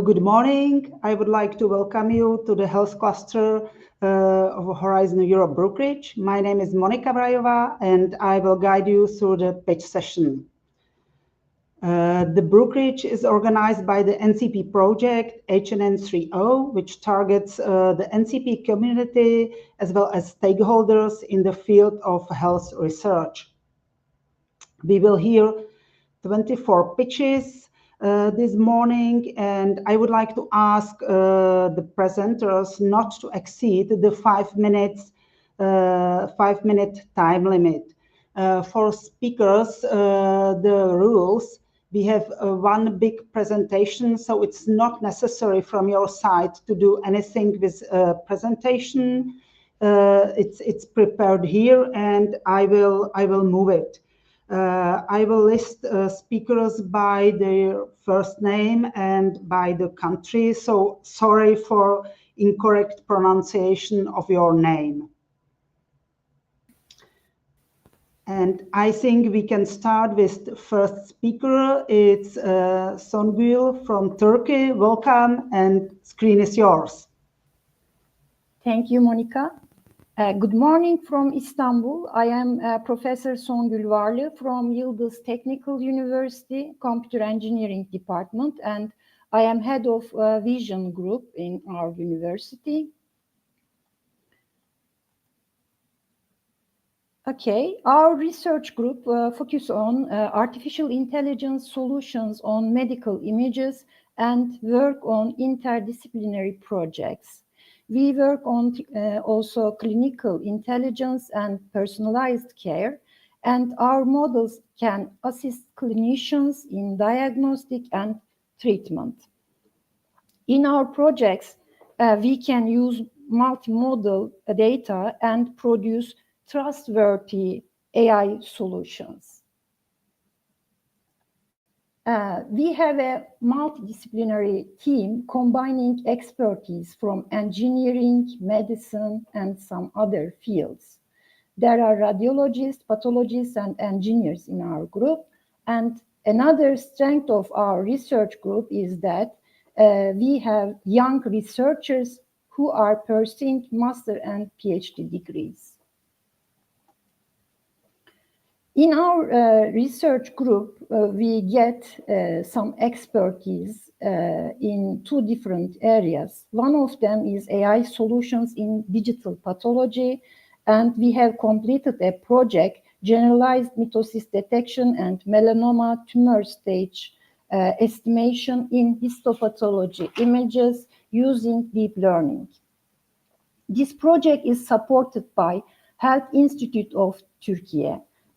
Good morning. I would like to welcome you to the health cluster of Horizon Europe Brokerage. My name is Monika Brajová, and I will guide you through the pitch session. The brokerage is organized by the NCP project HNN3.0, which targets the NCP community as well as stakeholders in the field of health research. We will hear 24 pitches this morning, and I would like to ask the presenters not to exceed the 5-minute time limit. For speakers, the rules, we have one big presentation, so it's not necessary from your side to do anything with presentation. It's prepared here, and I will move it. I will list speakers by their first name and by the country, so sorry for incorrect pronunciation of your name. And I think we can start with the first speaker. It's Songül from Turkey. Welcome, and screen is yours. Thank you, Monika. Good morning from Istanbul. I am Professor Songül Varlı from Yıldız Technical University Computer Engineering Department, and I am head of Vision Group in our university. Okay, our research group focuses on artificial intelligence solutions on medical images and work on interdisciplinary projects. We work on also clinical intelligence and personalized care, and our models can assist clinicians in diagnostic and treatment. In our projects, we can use multimodal data and produce trustworthy AI solutions. We have a multidisciplinary team combining expertise from engineering, medicine, and some other fields. There are radiologists, pathologists, and engineers in our group. And another strength of our research group is that we have young researchers who are pursuing master and PhD degrees. In our research group, we get some expertise in two different areas. One of them is AI solutions in digital pathology, and we have completed a project, generalized mitosis detection and melanoma tumor stage estimation in histopathology images using deep learning. This project is supported by Health Institute of Turkey.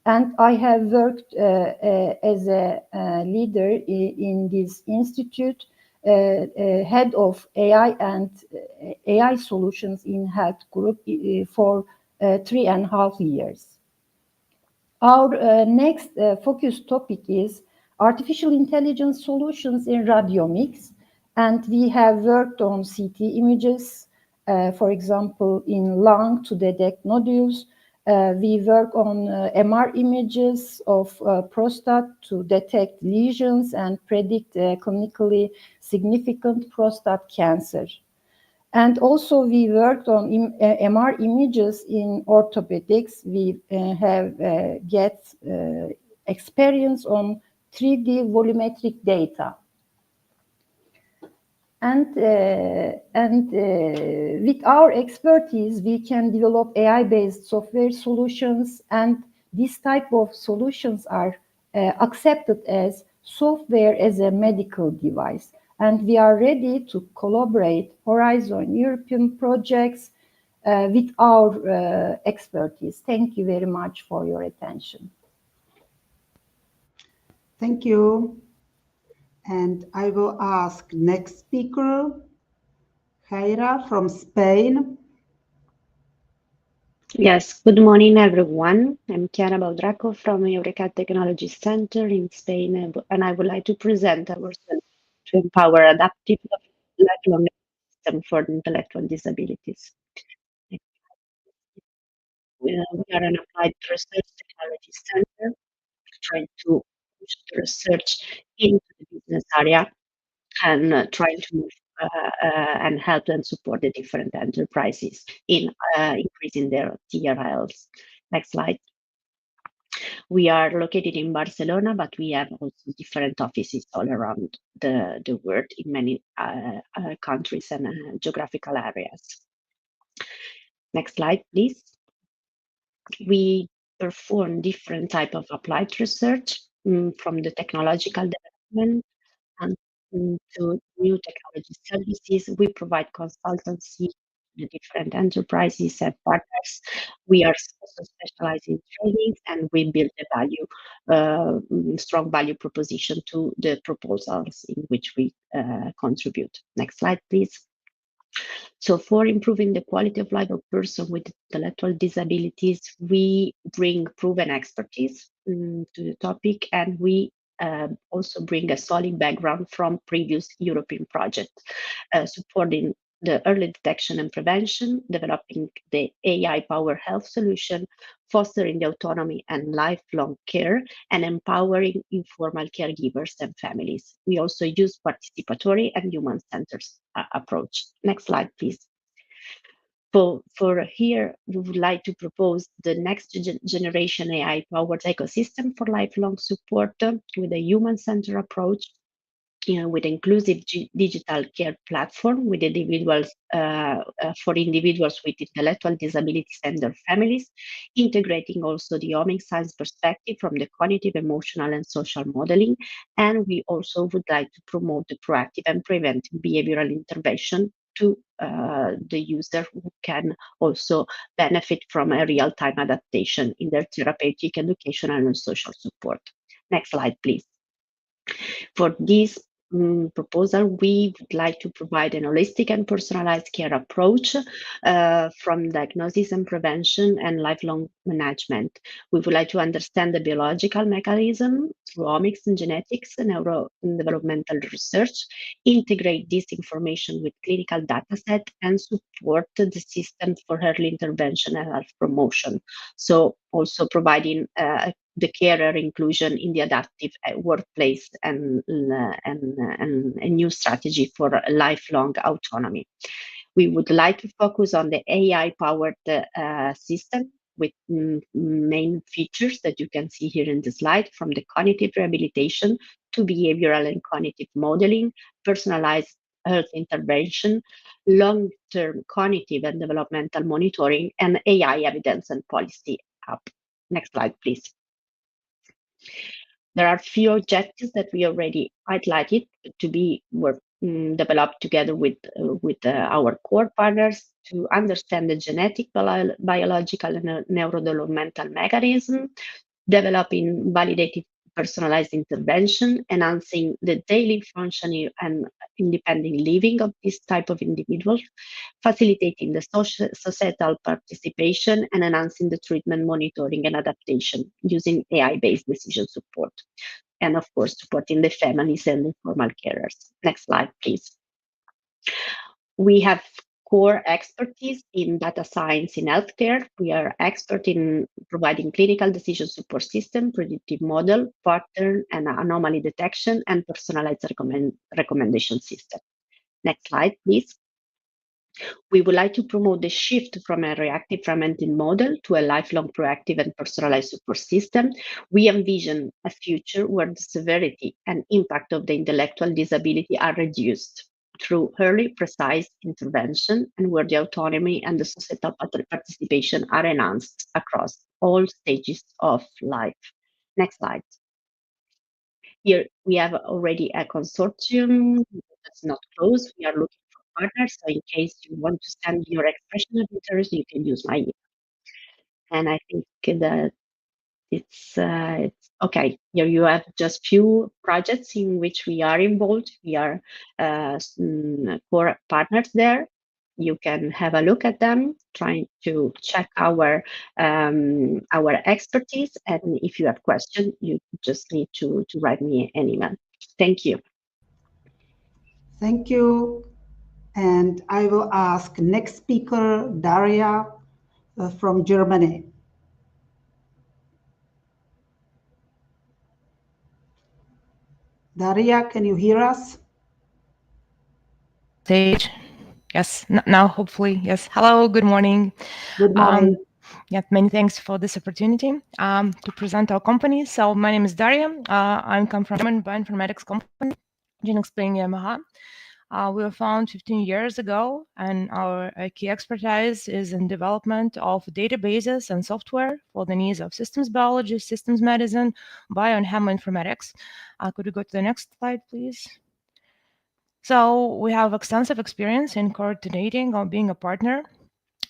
And I have worked as a leader in this institute, head of AI and AI solutions in health group for 3.5 years. Our next focus topic is artificial intelligence solutions in radiomics. And we have worked on CT images, for example, in lung to detect nodules. We work on MR images of prostate to detect lesions and predict clinically significant prostate cancer. And also we worked on MR images in orthopedics. We have get experience on 3D volumetric data. And with our expertise, we can develop AI-based software solutions, and this type of solutions are accepted as software as a medical device. And we are ready to collaborate Horizon European projects with our expertise. Thank you very much for your attention. Thank you. And I will ask next speaker, Jaira from Spain. Yes, good morning, everyone. I'm Chiara Baudraco from Eureka Technology Center in Spain, and I would like to present our solution to empower adaptive lifelong system for intellectual disabilities. We are an applied research technology center trying to push the research into the business area can try to move and help and support the different enterprises in increasing their TRLs. Next slide. We are located in Barcelona, but we have also different offices all around the world in many countries and geographical areas. Next slide, please. We perform different type of applied research from the technological development and to new technology services. We provide consultancy to different enterprises and partners. We are also specialized in trainings, and we build a strong value proposition to the proposals in which we contribute. Next slide, please. So for improving the quality of life of persons with intellectual disabilities, we bring proven expertise to the topic, and we also bring a solid background from previous European projects, supporting the early detection and prevention, developing the AI-powered health solution, fostering the autonomy and lifelong care, and empowering informal caregivers and families. We also use participatory and human-centered approach. Next slide, please. For here, we would like to propose the next generation AI-powered ecosystem for lifelong support with a human-centered approach, with inclusive digital care platform with individuals for individuals with intellectual disabilities and their families, integrating also the omics science perspective from the cognitive, emotional, and social modeling. And we also would like to promote the proactive and preventive behavioral intervention to the user who can also benefit from a real-time adaptation in their therapeutic, educational, and social support. Next slide, please. For this proposal, we would like to provide an holistic and personalized care approach from diagnosis and prevention and lifelong management. We would like to understand the biological mechanism through omics and genetics and neurodevelopmental research, integrate this information with clinical data set, and support the system for early intervention and health promotion. So also providing the carer inclusion in the adaptive workplace and a new strategy for lifelong autonomy. We would like to focus on the AI-powered system with main features that you can see here in the slide, from the cognitive rehabilitation to behavioral and cognitive modeling, personalized health intervention, long-term cognitive and developmental monitoring, and AI evidence and policy app. Next slide, please. There are few objectives that we already highlighted to be developed together with our core partners to understand the genetic, biological, and neurodevelopmental mechanism, developing validated personalized intervention, enhancing the daily functioning and independent living of this type of individuals, facilitating the societal participation, and enhancing the treatment monitoring and adaptation using AI-based decision support. And of course, supporting the families and informal carers. Next slide, please. We have core expertise in data science in healthcare. We are expert in providing clinical decision support system, predictive model, pattern and anomaly detection, and personalized recommendation system. Next slide, please. We would like to promote the shift from a reactive fragmented model to a lifelong proactive and personalized support system. We envision a future where the severity and impact of the intellectual disability are reduced through early, precise intervention, and where the autonomy and the societal participation are enhanced across all stages of life. Next slide. Here we have already a consortium that's not closed. We are looking for partners, so in case you want to send your expression of interest, you can use my email. And I think that it's okay. Here you have just few projects in which we are involved. We are core partners there. You can have a look at them, trying to check our expertise. And if you have questions, you just need to write me an email. Thank you. Thank you. And I will ask next speaker, Daria from Germany. Daria, can you hear us? stage. Yes, now hopefully. Yes. Hello, good morning. Good morning. Yeah, many thanks for this opportunity to present our company. So my name is Daria. I come from a German bioinformatics company, Explain Yamaha. We were founded 15 years ago, and our key expertise is in development of databases and software for the needs of systems biology, systems medicine, bio and chemoinformatics. Could you go to the next slide, please? So we have extensive experience in coordinating or being a partner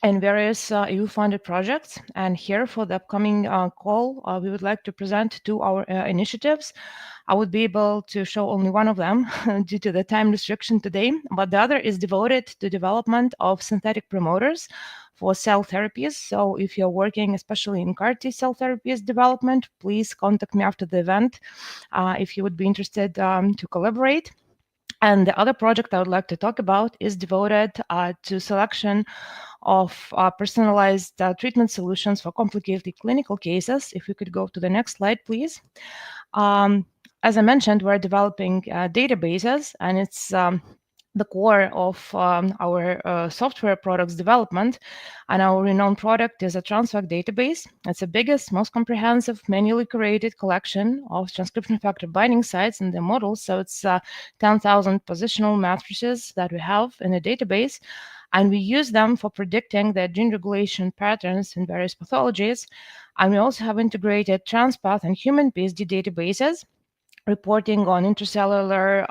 in various EU-funded projects. And here for the upcoming call, we would like to present two our initiatives. I would be able to show only one of them due to the time restriction today, but the other is devoted to development of synthetic promoters for cell therapies. So if you're working especially in CAR T cell therapies development, please contact me after the event if you would be interested to collaborate. And the other project I would like to talk about is devoted to selection of personalized treatment solutions for complicated clinical cases. If we could go to the next slide, please. As I mentioned, we're developing databases, and it's the core of our software products development. And our renowned product is a transfact database. It's the biggest, most comprehensive, manually curated collection of transcription factor binding sites in the model. So it's 10,000 positional matrices that we have in a database. And we use them for predicting the gene regulation patterns in various pathologies. And we also have integrated transpath and human PSD databases, reporting on intracellular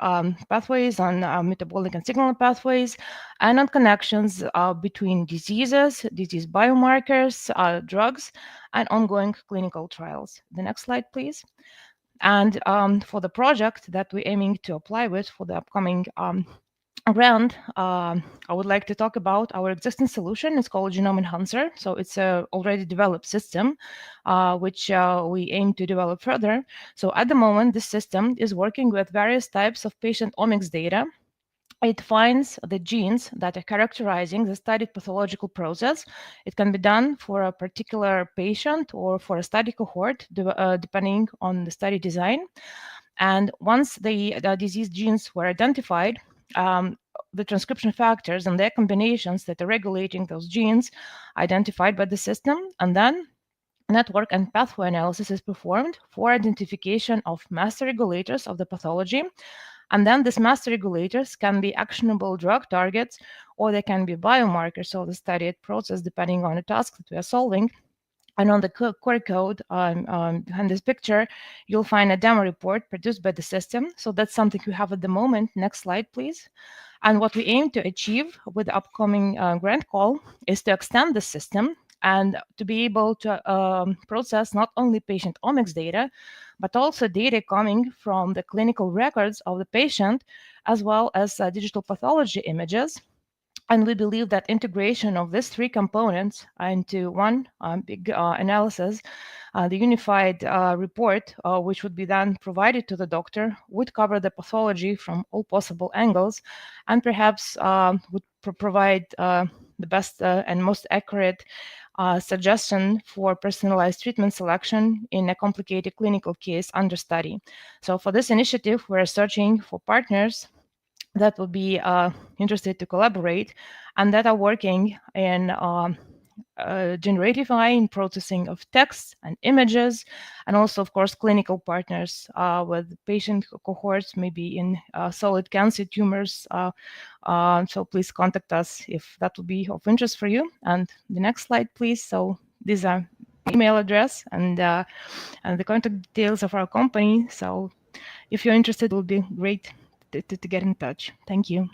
pathways, on metabolic and signaling pathways, and on connections between diseases, disease biomarkers, drugs, and ongoing clinical trials. The next slide, please. And for the project that we're aiming to apply with for the upcoming grant, I would like to talk about our existing solution. It's called Genome Enhancer. So it's a already developed system, which we aim to develop further. So at the moment, this system is working with various types of patient omics data. It finds the genes that are characterizing the studied pathological process. It can be done for a particular patient or for a study cohort, depending on the study design. And once the disease genes were identified, the transcription factors and their combinations that are regulating those genes identified by the system, and then network and pathway analysis is performed for identification of master regulators of the pathology. And then these master regulators can be actionable drug targets, or they can be biomarkers of the studied process, depending on the task that we are solving. And on the QR code behind this picture, you'll find a demo report produced by the system. So that's something we have at the moment. Next slide, please. And what we aim to achieve with the upcoming grant call is to extend the system and to be able to process not only patient omics data, but also data coming from the clinical records of the patient, as well as digital pathology images. And we believe that integration of these three components into one big analysis, the unified report, which would be then provided to the doctor, would cover the pathology from all possible angles, and perhaps would provide the best and most accurate suggestion for personalized treatment selection in a complicated clinical case under study. So for this initiative, we're searching for partners that will be interested to collaborate and that are working in generative AI, in processing of text and images, and also, of course, clinical partners with patient cohorts, maybe in solid cancer tumors. So please contact us if that will be of interest for you. And the next slide, please. So these are email address and the contact details of our company. So if you're interested, it will be great to get in touch. Thank you.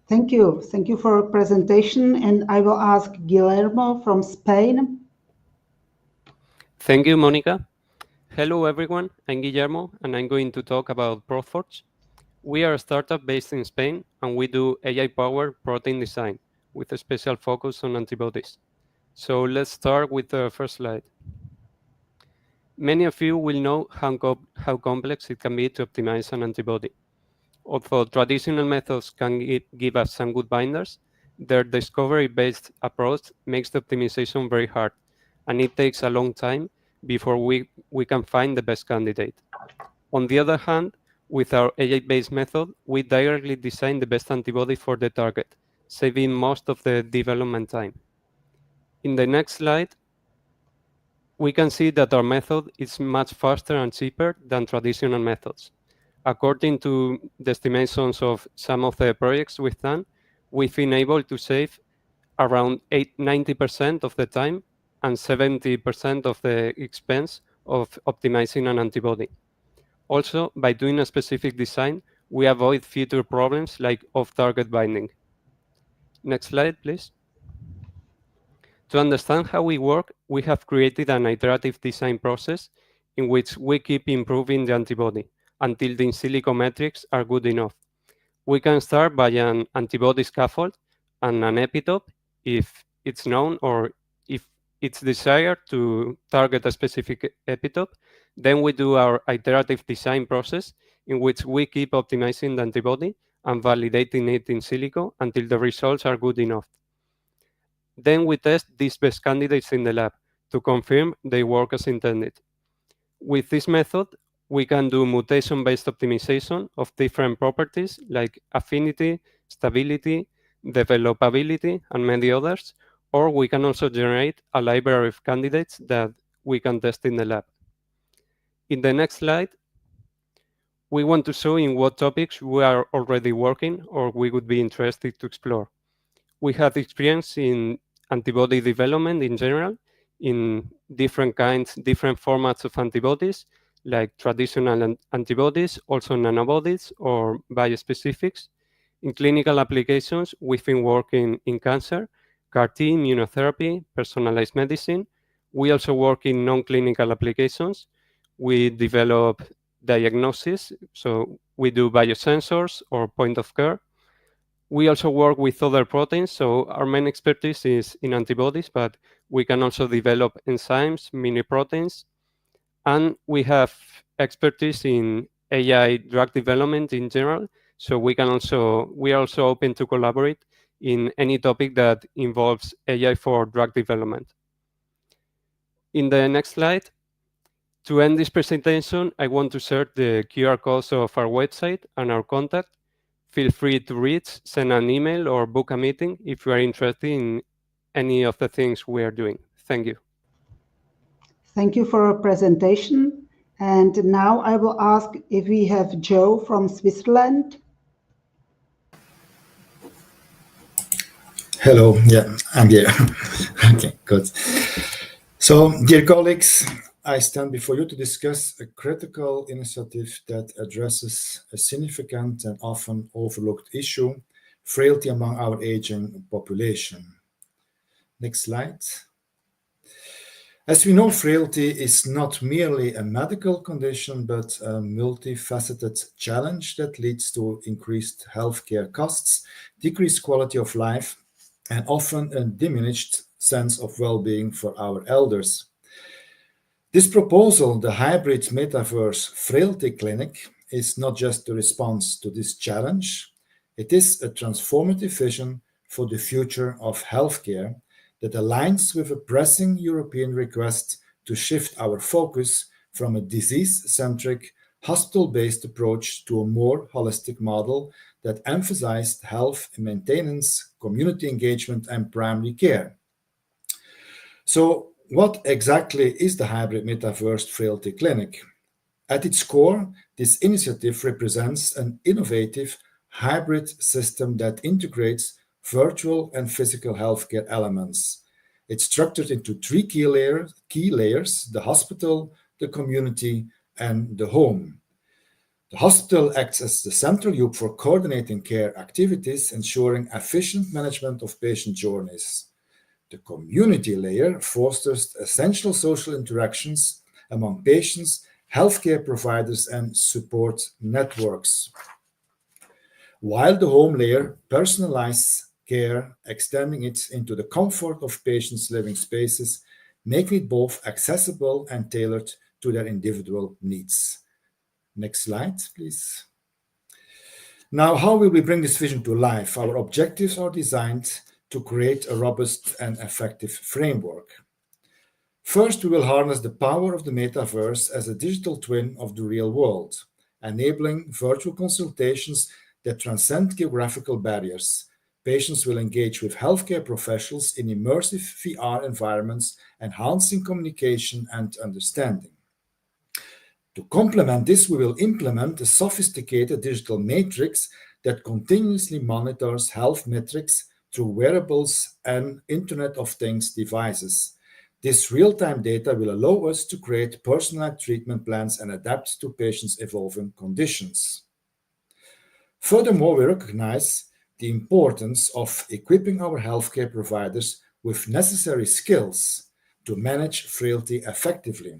Thank you. Thank you for your presentation. And I will ask Guillermo from Spain. Thank you, Monica. Hello, everyone. I'm Guillermo, and I'm going to talk about Brokerage. We are a startup based in Spain, and we do AI-powered protein design with a special focus on antibodies. So let's start with the first slide. Many of you will know how complex it can be to optimize an antibody. Although traditional methods can give us some good binders, their discovery-based approach makes the optimization very hard, and it takes a long time before we can find the best candidate. On the other hand, With our AI-based method, we directly design the best antibody for the target, saving most of the development time. In the next slide, we can see that our method is much faster and cheaper than traditional methods. According to the estimations of some of the projects we've done, we've been able to save around 90% of the time and 70% of the expense of optimizing an antibody. Also, by doing a specific design, we avoid future problems like off-target binding. Next slide, please. To understand how we work, we have created an iterative design process in which we keep improving the antibody until the in silico metrics are good enough. We can start by an antibody scaffold and an epitope if it's known or if it's desired to target a specific epitope. Then we do our iterative design process in which we keep optimizing the antibody and validating it in silico until the results are good enough. Then we test these best candidates in the lab to confirm they work as intended. With this method, we can do mutation-based optimization of different properties like affinity, stability, developability, and many others, or we can also generate a library of candidates that we can test in the lab. In the next slide, we want to show in what topics we are already working or we would be interested to explore. We have experience in antibody development in general, in different kinds, different formats of antibodies, like traditional antibodies, also nanobodies or biospecifics. In clinical applications, we've been working in cancer, CAR-T, immunotherapy, personalized medicine. We also work in non-clinical applications. We develop diagnosis, so we do biosensors or point of care. We also work with other proteins, so our main expertise is in antibodies, but we can also develop enzymes, mini proteins, and we have expertise in AI drug development in general. So we are also open to collaborate in any topic that involves AI for drug development. In the next slide, to end this presentation, I want to share the QR codes of our website and our contact. Feel free to reach, send an email, or book a meeting if you are interested in any of the things we are doing. Thank you. Thank you for your presentation. And now I will ask if we have Joe from Switzerland. Hello, yeah, I'm here. Okay, good. So, dear colleagues, I stand before you to discuss a critical initiative that addresses a significant and often overlooked issue, frailty among our aging population. Next slide. As we know, frailty is not merely a medical condition, but a multifaceted challenge that leads to increased healthcare costs, decreased quality of life, and often a diminished sense of well-being for our elders. This proposal, the hybrid metaverse frailty clinic, is not just a response to this challenge. It is a transformative vision for the future of healthcare that aligns with a pressing European request to shift our focus from a disease-centric, hospital-based approach to a more holistic model that emphasized health maintenance, community engagement, and primary care. So, what exactly is the hybrid metaverse frailty clinic? At its core, this initiative represents an innovative hybrid system that integrates virtual and physical healthcare elements. It's structured into three key layers: the hospital, the community, and the home. The hospital acts as the central hub for coordinating care activities, ensuring efficient management of patient journeys. The community layer fosters essential social interactions among patients, healthcare providers, and support networks. While the home layer personalizes care, extending it into the comfort of patients' living spaces, making it both accessible and tailored to their individual needs. Next slide, please. Now, how will we bring this vision to life? Our objectives are designed to create a robust and effective framework. First, we will harness the power of the metaverse as a digital twin of the real world. enabling virtual consultations that transcend geographical barriers. Patients will engage with healthcare professionals in immersive VR environments, enhancing communication and understanding. To complement this, we will implement a sophisticated digital matrix that continuously monitors health metrics through wearables and Internet of Things devices. This real-time data will allow us to create personalized treatment plans and adapt to patients' evolving conditions. Furthermore, we recognize the importance of equipping our healthcare providers with necessary skills to manage frailty effectively.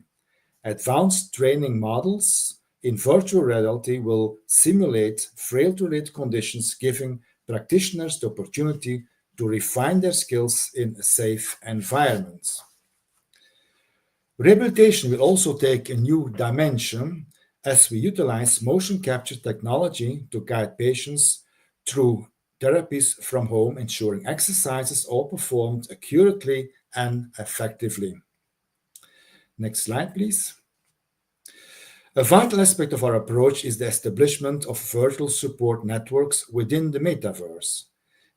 Advanced training models in virtual reality will simulate frailty-related conditions, giving practitioners the opportunity to refine their skills in a safe environment. Rehabilitation will also take a new dimension as we utilize motion capture technology to guide patients through therapies from home, ensuring exercises are performed accurately and effectively. Next slide, please. A vital aspect of our approach is the establishment of virtual support networks within the metaverse.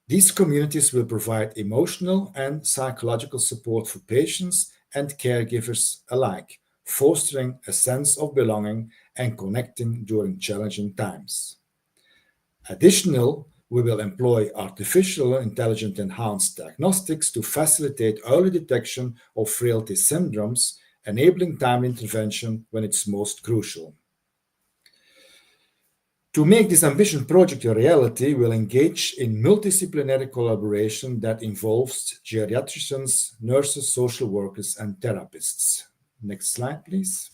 These communities will provide emotional and psychological support for patients and caregivers alike, fostering a sense of belonging and connecting during challenging times. Additionally, we will employ artificial intelligence enhanced diagnostics to facilitate early detection of frailty syndromes, enabling timely intervention when it's most crucial. To make this ambitious project a reality, we'll engage in multidisciplinary collaboration that involves geriatricians, nurses, social workers, and therapists. Next slide, please.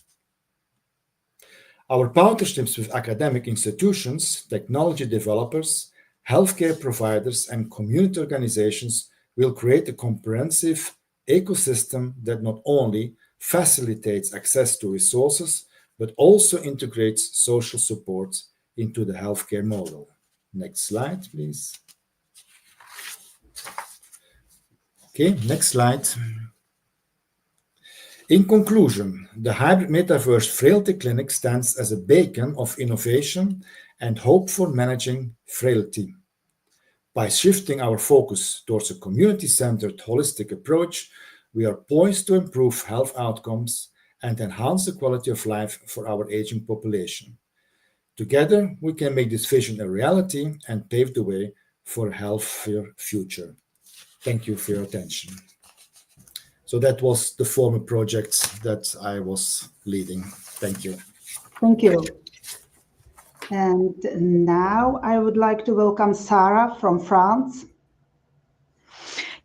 Our partnerships with academic institutions, technology developers, healthcare providers, and community organizations will create a comprehensive ecosystem that not only facilitates access to resources, but also integrates social support into the healthcare model. Next slide, please. Okay, next slide. In conclusion, the hybrid metaverse frailty clinic stands as a beacon of innovation and hope for managing frailty. By shifting our focus towards a community-centered holistic approach, we are poised to improve health outcomes and enhance the quality of life for our aging population. Together, we can make this vision a reality and pave the way for a healthier future. Thank you for your attention. So that was the former project that I was leading. Thank you. Thank you. And now I would like to welcome Sarah from France.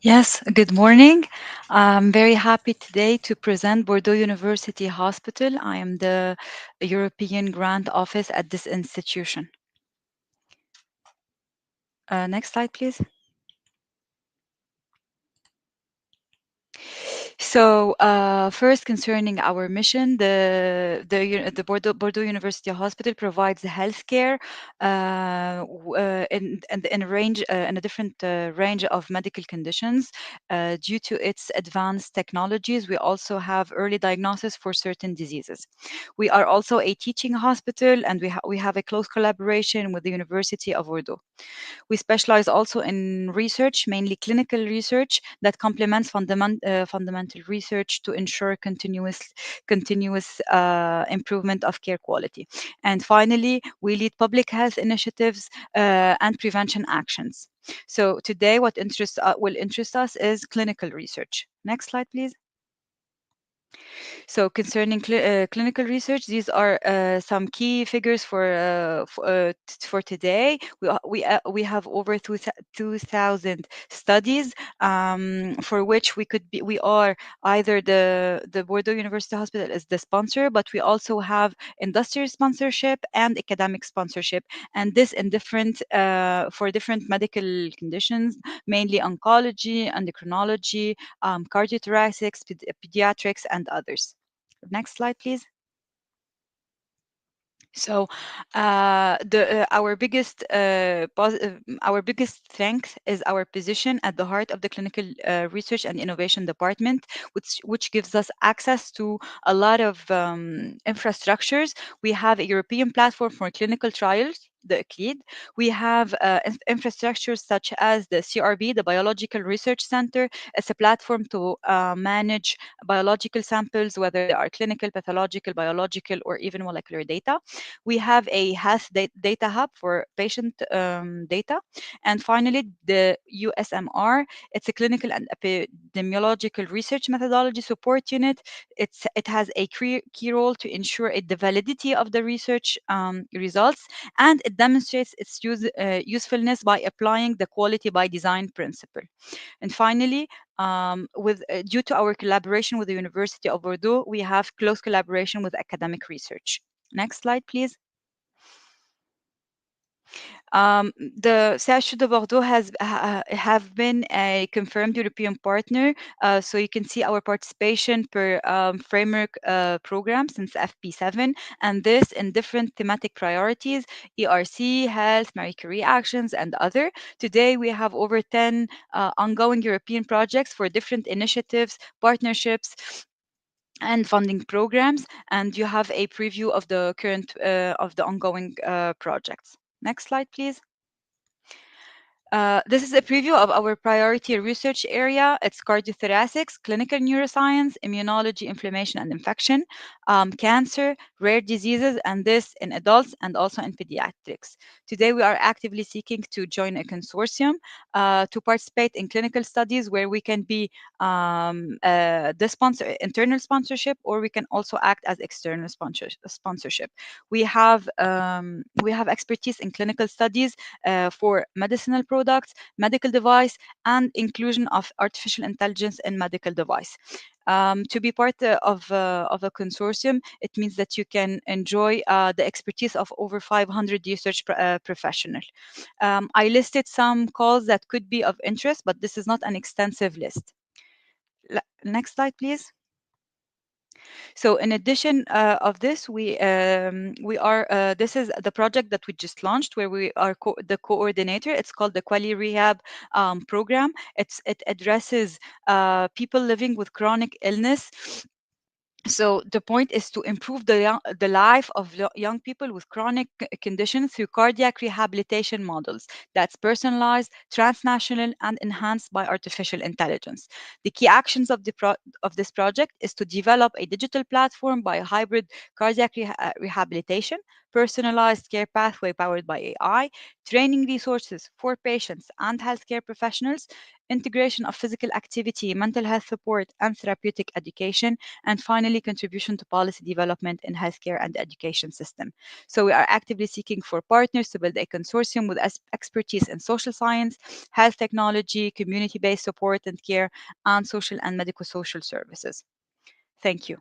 Yes, good morning. I'm very happy today to present Bordeaux University Hospital. I am the European Grant Office at this institution. Next slide, please. So first, concerning our mission, the Bordeaux University Hospital provides healthcare in a different range of medical conditions. Due to its advanced technologies, we also have early diagnosis for certain diseases. We are also a teaching hospital, and we have a close collaboration with the University of Bordeaux. We specialize also in research, mainly clinical research, that complements fundamental research to ensure continuous improvement of care quality. And finally, we lead public health initiatives and prevention actions. So today, what will interest us is clinical research. Next slide, please. So concerning clinical research, these are some key figures for today. We have over 2,000 studies for which we are either the Bordeaux University Hospital is the sponsor, but we also have industrial sponsorship and academic sponsorship, and this in different for different medical conditions, mainly oncology, endocrinology, cardiothoracics, pediatrics, and others. Next slide, please. So our biggest strength is our position at the heart of the clinical research and innovation department, which gives us access to a lot of infrastructures. We have a European platform for clinical trials, the CLEAD. We have infrastructures such as the CRB, the Biological Research Center. It's a platform to manage biological samples, whether they are clinical, pathological, biological, or even molecular data. We have a health data hub for patient data. And finally, the USMR, it's a clinical and epidemiological research methodology support unit. It has a key role to ensure the validity of the research results, and it demonstrates its usefulness by applying the quality by design principle. And finally, due to our collaboration with the University of Bordeaux, we have close collaboration with academic research. Next slide, please. The CHU de Bordeaux have been a confirmed European partner. So you can see our participation per framework program since FP7, and this in different thematic priorities: ERC, health, Marie Curie actions, and other. Today we have over 10 ongoing European projects for different initiatives, partnerships, and funding programs, and you have a preview of the current of the ongoing projects. Next slide, please. This is a preview of our priority research area. It's cardiothoracics, clinical neuroscience, immunology, inflammation and infection, cancer, rare diseases, and this in adults and also in pediatrics. Today, we are actively seeking to join a consortium to participate in clinical studies where we can be the internal sponsorship, or we can also act as external sponsorship. We have expertise in clinical studies for medicinal products, medical device, and inclusion of artificial intelligence in medical device. To be part of a consortium, it means that you can enjoy the expertise of over 500 research professionals. I listed some calls that could be of interest, but this is not an extensive list. Next slide, please. So in addition of this, this is the project that we just launched, where we are the coordinator. It's called the Quali Rehab program. It addresses people living with chronic illness. So the point is to improve the life of young people with chronic conditions through cardiac rehabilitation models that's personalized, transnational, and enhanced by artificial intelligence. The key actions of this project is to develop a digital platform by hybrid cardiac rehabilitation, personalized care pathway powered by AI, training resources for patients and healthcare professionals, integration of physical activity, mental health support, and therapeutic education, and finally, contribution to policy development in healthcare and education system. So we are actively seeking for partners to build a consortium with expertise in social science, health technology, community-based support and care, and social and medical social services. Thank you.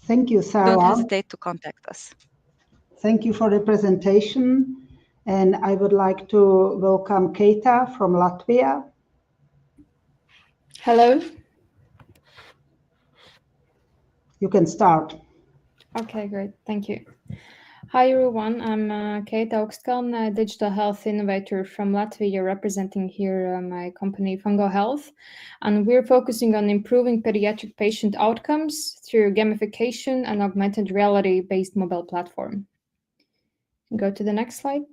Thank you, Sarah. Don't hesitate to contact us. Thank you for the presentation. And I would like to welcome Keita from Latvia. Hello. You can start. Okay, great. Thank you. Hi, everyone. I'm Keita Augstkalne, digital health innovator from Latvia, representing here my company Fungo Health. And we're focusing on improving pediatric patient outcomes through gamification and augmented reality-based mobile platform. Go to the next slide.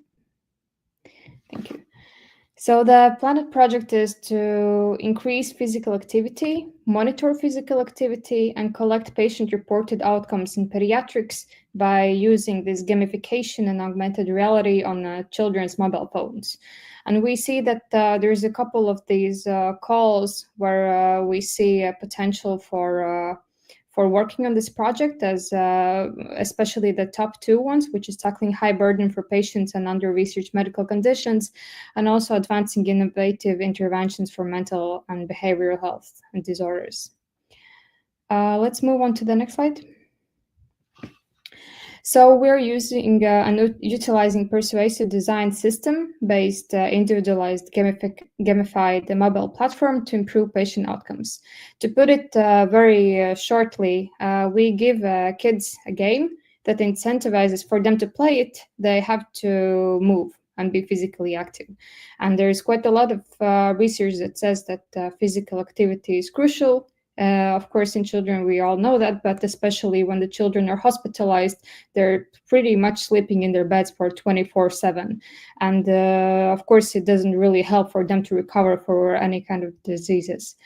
Thank you. So the Planet project is to increase physical activity, monitor physical activity, and collect patient-reported outcomes in pediatrics by using this gamification and augmented reality on children's mobile phones. And we see that there's a couple of these calls where we see a potential for working on this project, as especially the top two ones, which is tackling high burden for patients and under-researched medical conditions, and also advancing innovative interventions for mental and behavioral health and disorders. Let's move on to the next slide. So we're using and utilizing persuasive design system-based individualized gamified mobile platform to improve patient outcomes. To put it very shortly, we give kids a game that incentivizes for them to play it, they have to move and be physically active. And there's quite a lot of research that says that physical activity is crucial. Of course, in children, we all know that, but especially when the children are hospitalized, they're pretty much sleeping in their beds for 24/7. And of course, it doesn't really help for them to recover for any kind of diseases.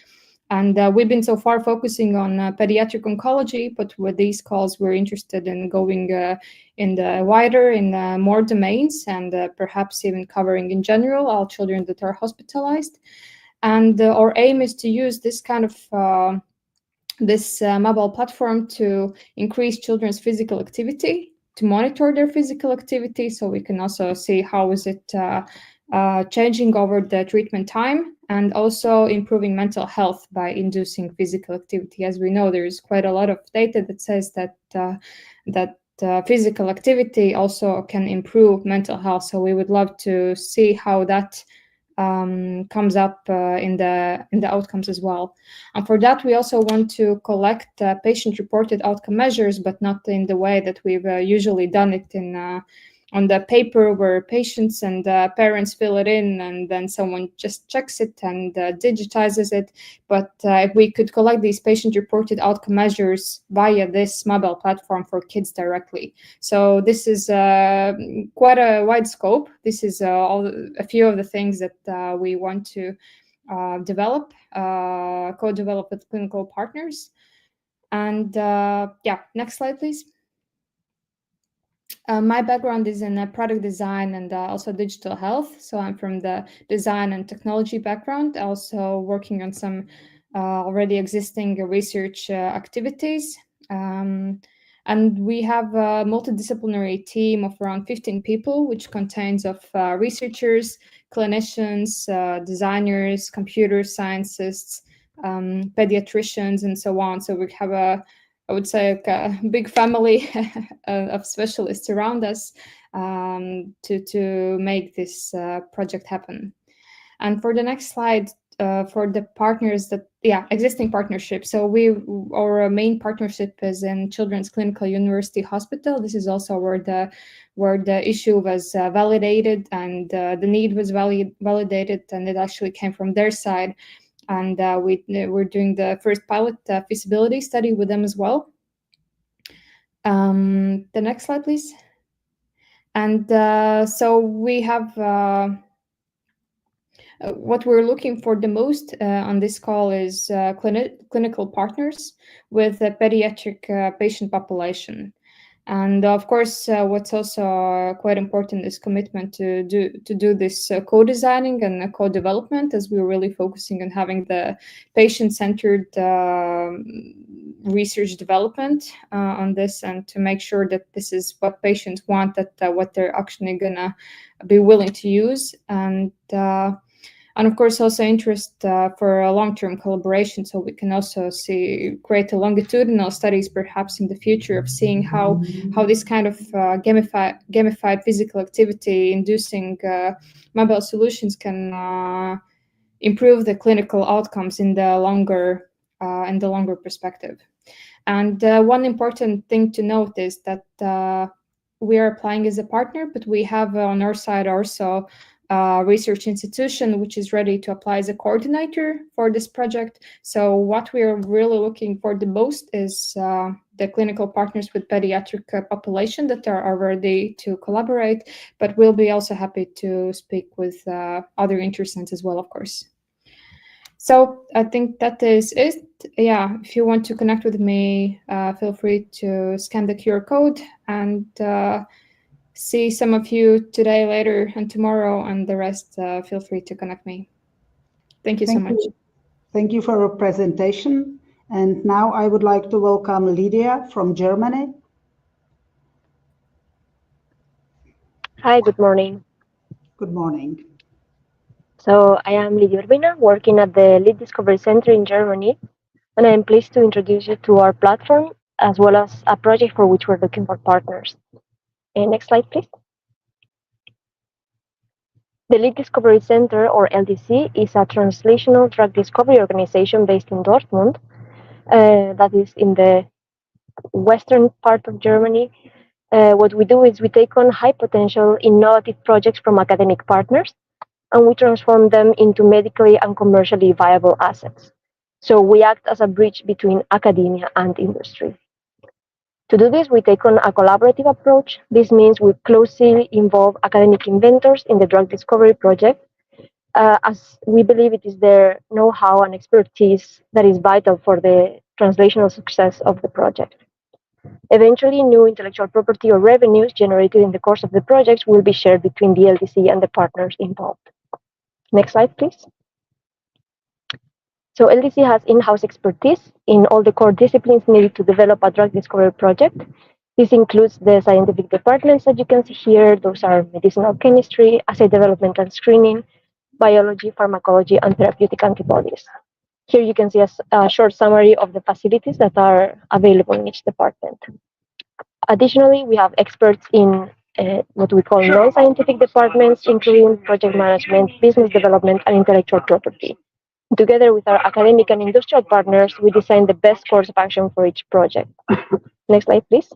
And we've been so far focusing on pediatric oncology, but with these calls, we're interested in going in the wider, in more domains, and perhaps even covering in general all children that are hospitalized. And our aim is to use this kind of this mobile platform to increase children's physical activity, to monitor their physical activity, so we can also see how is it changing over the treatment time, and also improving mental health by inducing physical activity. As we know, there's quite a lot of data that says that physical activity also can improve mental health. So we would love to see how that comes up in the outcomes as well. And for that, we also want to collect patient-reported outcome measures, but not in the way that we've usually done it in on the paper, where patients and parents fill it in and then someone just checks it and digitizes it. But if we could collect these patient-reported outcome measures via this mobile platform for kids directly. So this is quite a wide scope. This is a few of the things that we want to develop, co-develop with clinical partners. And yeah, next slide, please. My background is in product design and also digital health. So I'm from the design and technology background, also working on some already existing research activities. And we have a multidisciplinary team of around 15 people, which contains of researchers, clinicians, designers, computer scientists, pediatricians, and so on. So we have I would say a big family of specialists around us to make this project happen. And for the next slide, for the partners existing partnerships. So our main partnership is in Children's Clinical University Hospital. This is also where the issue was validated and the need was validated, and it actually came from their side. And we're doing the first pilot feasibility study with them as well. The next slide, please. And so we have what we're looking for the most on this call is clinical partners with a pediatric patient population. And of course, what's also quite important is commitment to do this co-designing and co-development, as we're really focusing on having the patient-centered research development on this, and to make sure that this is what patients want, that what they're actually gonna be willing to use. And of course, also interest for a long-term collaboration, so we can also create a longitudinal studies, perhaps in the future, of seeing how this kind of gamified physical activity inducing mobile solutions can improve the clinical outcomes in the longer perspective. And one important thing to note is that we are applying as a partner, but we have on our side also research institution which is ready to apply as a coordinator for this project. So what we are really looking for the most is the clinical partners with pediatric population that are ready to collaborate, but we'll be also happy to speak with other interessents as well, of course. So I think that is it. Yeah, if you want to connect with me, feel free to scan the QR code, and see some of you today, later, and tomorrow, and the rest, feel free to connect me. Thank you so much. Thank you for your presentation. And now I would like to welcome Lydia from Germany. Hi, good morning. Good morning. So I am Lydia Urbina, working at the Lead Discovery Center in Germany, and I am pleased to introduce you to our platform, as well as a project for which we're looking for partners. Next slide, please. The Lead Discovery Center, or LDC, is a translational drug discovery organization based in Dortmund, that is in the western part of Germany, what we do is we take on high potential innovative projects from academic partners, and we transform them into medically and commercially viable assets. So we act as a bridge between academia and industry. To do this, we take on a collaborative approach. This means we closely involve academic inventors in the drug discovery project, as we believe it is their know-how and expertise that is vital for the translational success of the project. Eventually, new intellectual property or revenues generated in the course of the projects will be shared between the LDC and the partners involved. Next slide, please. So LDC has in-house expertise in all the core disciplines needed to develop a drug discovery project. This includes the scientific departments that you can see here. Those are medicinal chemistry, assay development and screening, biology, pharmacology, and therapeutic antibodies. Here you can see a short summary of the facilities that are available in each department. Additionally, we have experts in what we call non-scientific departments, including project management, business development, and intellectual property. Together with our academic and industrial partners, we design the best course of action for each project. Next slide, please.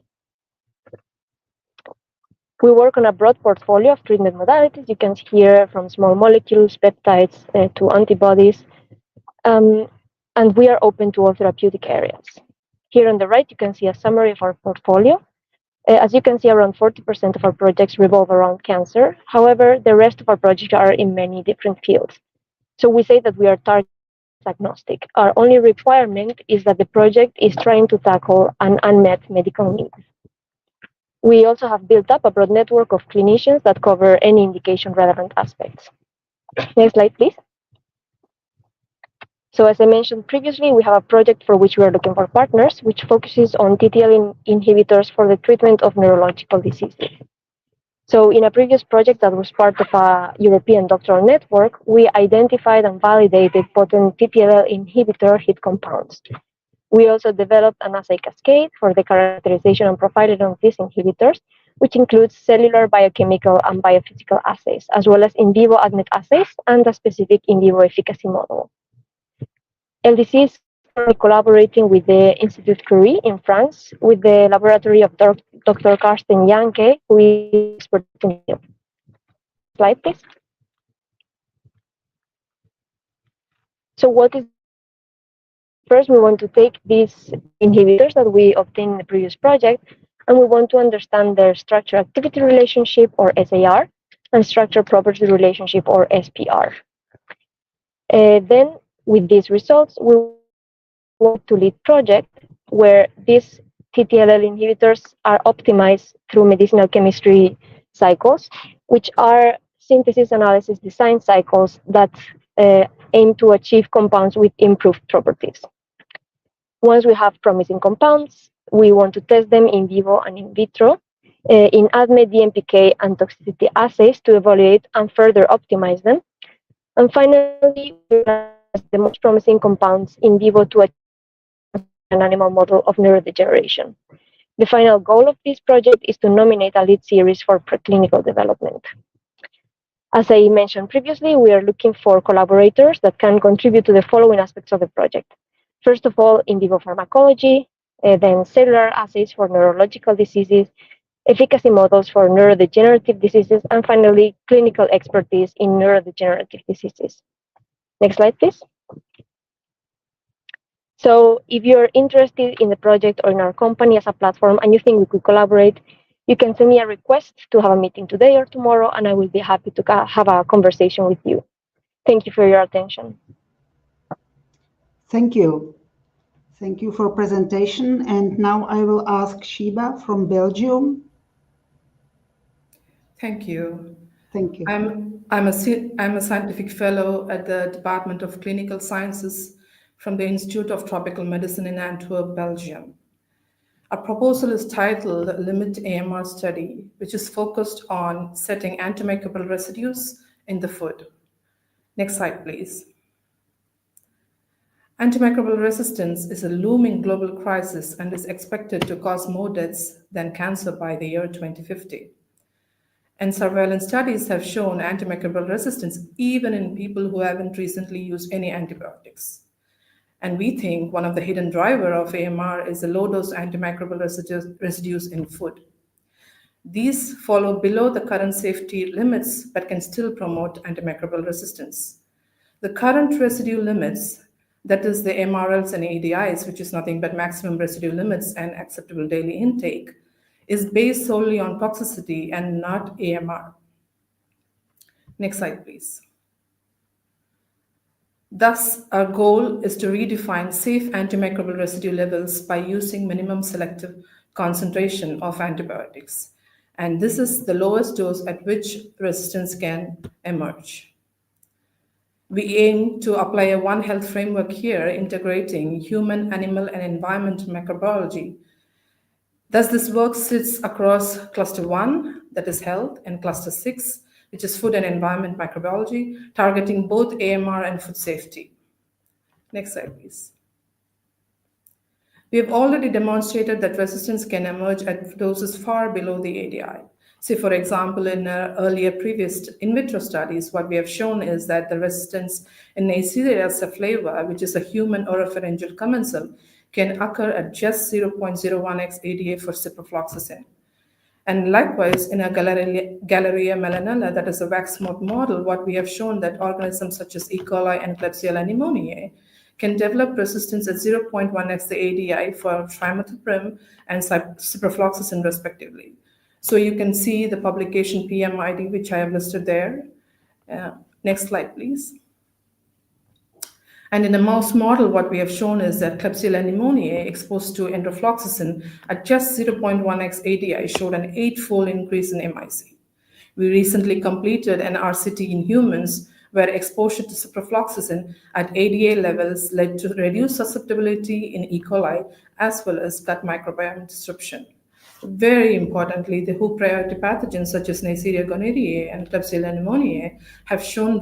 We work on a broad portfolio of treatment modalities. You can see here from small molecules, peptides, to antibodies. And we are open to all therapeutic areas. Here on the right, you can see a summary of our portfolio. As you can see, around 40% of our projects revolve around cancer. However, the rest of our projects are in many different fields. So we say that we are target agnostic. Our only requirement is that the project is trying to tackle an unmet medical need. We also have built up a broad network of clinicians that cover any indication relevant aspects. Next slide, please. So as I mentioned previously, we have a project for which we are looking for partners, which focuses on TTL inhibitors for the treatment of neurological diseases. So in a previous project that was part of a European doctoral network, we identified and validated potent TTL inhibitor hit compounds. We also developed an assay cascade for the characterization and profiling of these inhibitors, which includes cellular, biochemical, and biophysical assays, as well as in vivo ADMET assays and a specific in vivo efficacy model. LDC is currently collaborating with the Institut Curie in France, with the laboratory of Dr. Karsten Janke, who is expert in field. Slide, please. So what is first, we want to take these inhibitors that we obtained in the previous project, and we want to understand their structure-activity relationship, or SAR, and structure-property relationship, or SPR. Then, with these results, we want to lead project where these TTL inhibitors are optimized through medicinal chemistry cycles, which are synthesis analysis design cycles that aim to achieve compounds with improved properties. Once we have promising compounds, we want to test them in vivo and in vitro in ADMET, DMPK, and toxicity assays to evaluate and further optimize them. And finally, we test the most promising compounds in vivo to achieve an animal model of neurodegeneration. The final goal of this project is to nominate a lead series for preclinical development. As I mentioned previously, we are looking for collaborators that can contribute to the following aspects of the project. First of all, in vivo pharmacology, then cellular assays for neurological diseases, efficacy models for neurodegenerative diseases, and finally, clinical expertise in neurodegenerative diseases. Next slide, please. So if you're interested in the project or in our company as a platform and you think we could collaborate, you can send me a request to have a meeting today or tomorrow, and I will be happy to have a conversation with you. Thank you for your attention. Thank you. Thank you for presentation. And now I will ask Shiba from Belgium. Thank you. Thank you. I'm a scientific fellow at the Department of Clinical Sciences from the Institute of Tropical Medicine in Antwerp, Belgium. Our proposal is titled Limit AMR Study, which is focused on setting antimicrobial residues in the food. Next slide, please. Antimicrobial resistance is a looming global crisis and is expected to cause more deaths than cancer by the year 2050. And surveillance studies have shown antimicrobial resistance even in people who haven't recently used any antibiotics. And we think one of the hidden drivers of AMR is the low-dose antimicrobial residues in food. These follow below the current safety limits but can still promote antimicrobial resistance. The current residue limits, that is the MRLs and ADIs, which is nothing but maximum residue limits and acceptable daily intake, is based solely on toxicity and not AMR. Next slide, please. Thus, our goal is to redefine safe antimicrobial residue levels by using minimum selective concentration of antibiotics. And this is the lowest dose at which resistance can emerge. We aim to apply a One Health framework here, integrating human, animal, and environmental microbiology. Thus, this work sits across Cluster 1, that is health, and Cluster 6, which is food and environment microbiology, targeting both AMR and food safety. Next slide, please. We have already demonstrated that resistance can emerge at doses far below the ADI. Say, for example, in earlier previous in vitro studies, what we have shown is that the resistance in Neisseria cephalava, which is a human oropharyngeal commensal, can occur at just 0.01x ADA for ciprofloxacin. And likewise, in a Galleria melanella, that is a wax mold model, what we have shown that organisms such as E. coli and Klebsiella pneumoniae can develop resistance at 0.1x the ADI for trimethoprim and ciprofloxacin respectively. So you can see the publication PMID, which I have listed there. Next slide, please. And in a mouse model, what we have shown is that Klebsiella pneumoniae exposed to enrofloxacin at just 0.1x ADI showed an 8-fold increase in MIC. We recently completed an RCT in humans where exposure to ciprofloxacin at ADA levels led to reduced susceptibility in E. coli as well as gut microbiome disruption. Very importantly, the WHO priority pathogens such as Neisseria gonorrhoeae and Klebsiella pneumoniae have shown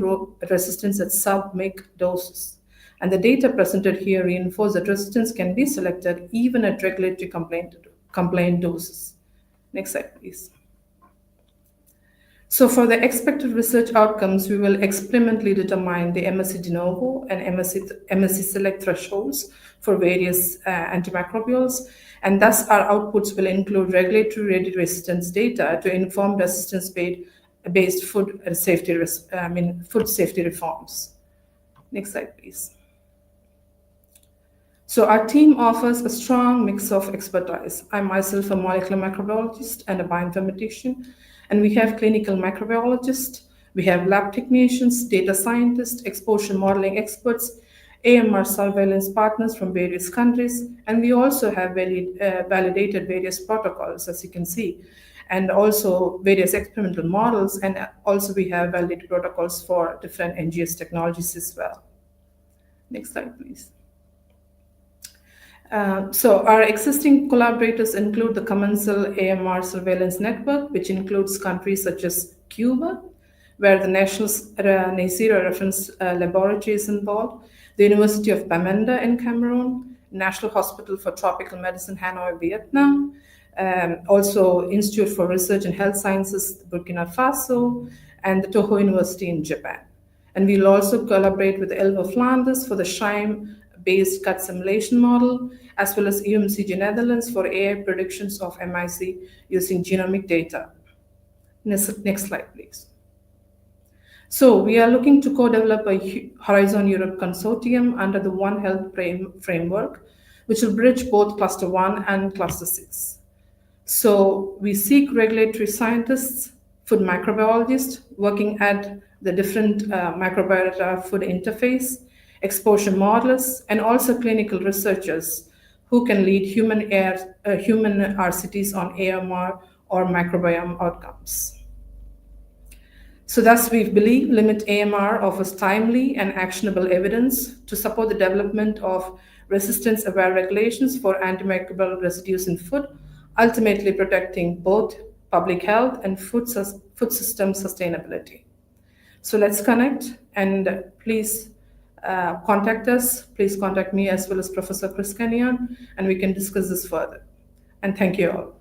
resistance at sub-mg doses. And the data presented here reinforce that resistance can be selected even at regulatory complaint doses. Next slide, please. So for the expected research outcomes, we will experimentally determine the MSC de novo and MSC select thresholds for various antimicrobials, and thus our outputs will include regulatory-ready resistance data to inform resistance-based food safety reforms. Next slide, please. So our team offers a strong mix of expertise. I'm myself a molecular microbiologist and a bioinformatician, and we have clinical microbiologists, we have lab technicians, data scientists, exposure modeling experts, AMR surveillance partners from various countries, and we also have validated various protocols, as you can see, and also various experimental models, and also we have validated protocols for different NGS technologies as well. Next slide, please. So our existing collaborators include the Commensal AMR Surveillance Network, which includes countries such as Cuba, where the National Neisseria Reference Laboratory is involved, the University of Bamenda in Cameroon, National Hospital for Tropical Medicine, Hanoi, Vietnam, also Institute for Research in Health Sciences, Burkina Faso, and the Toho University in Japan. And we'll also collaborate with Elva Flanders for the SHIME-based gut simulation model, as well as UMCG Netherlands for AI predictions of MIC using genomic data. Next slide, please. So we are looking to co-develop a Horizon Europe consortium under the One Health framework, which will bridge both Cluster 1 and Cluster 6. So we seek regulatory scientists, food microbiologists working at the different microbiota food interface, exposure modelers, and also clinical researchers who can lead human RCTs on AMR or microbiome outcomes. So thus, we believe Limit AMR offers timely and actionable evidence to support the development of resistance-aware regulations for antimicrobial residues in food, ultimately protecting both public health and food system sustainability. So let's connect, and please contact us. Please contact me as well as Professor Chris Kenyon, and we can discuss this further. And thank you all.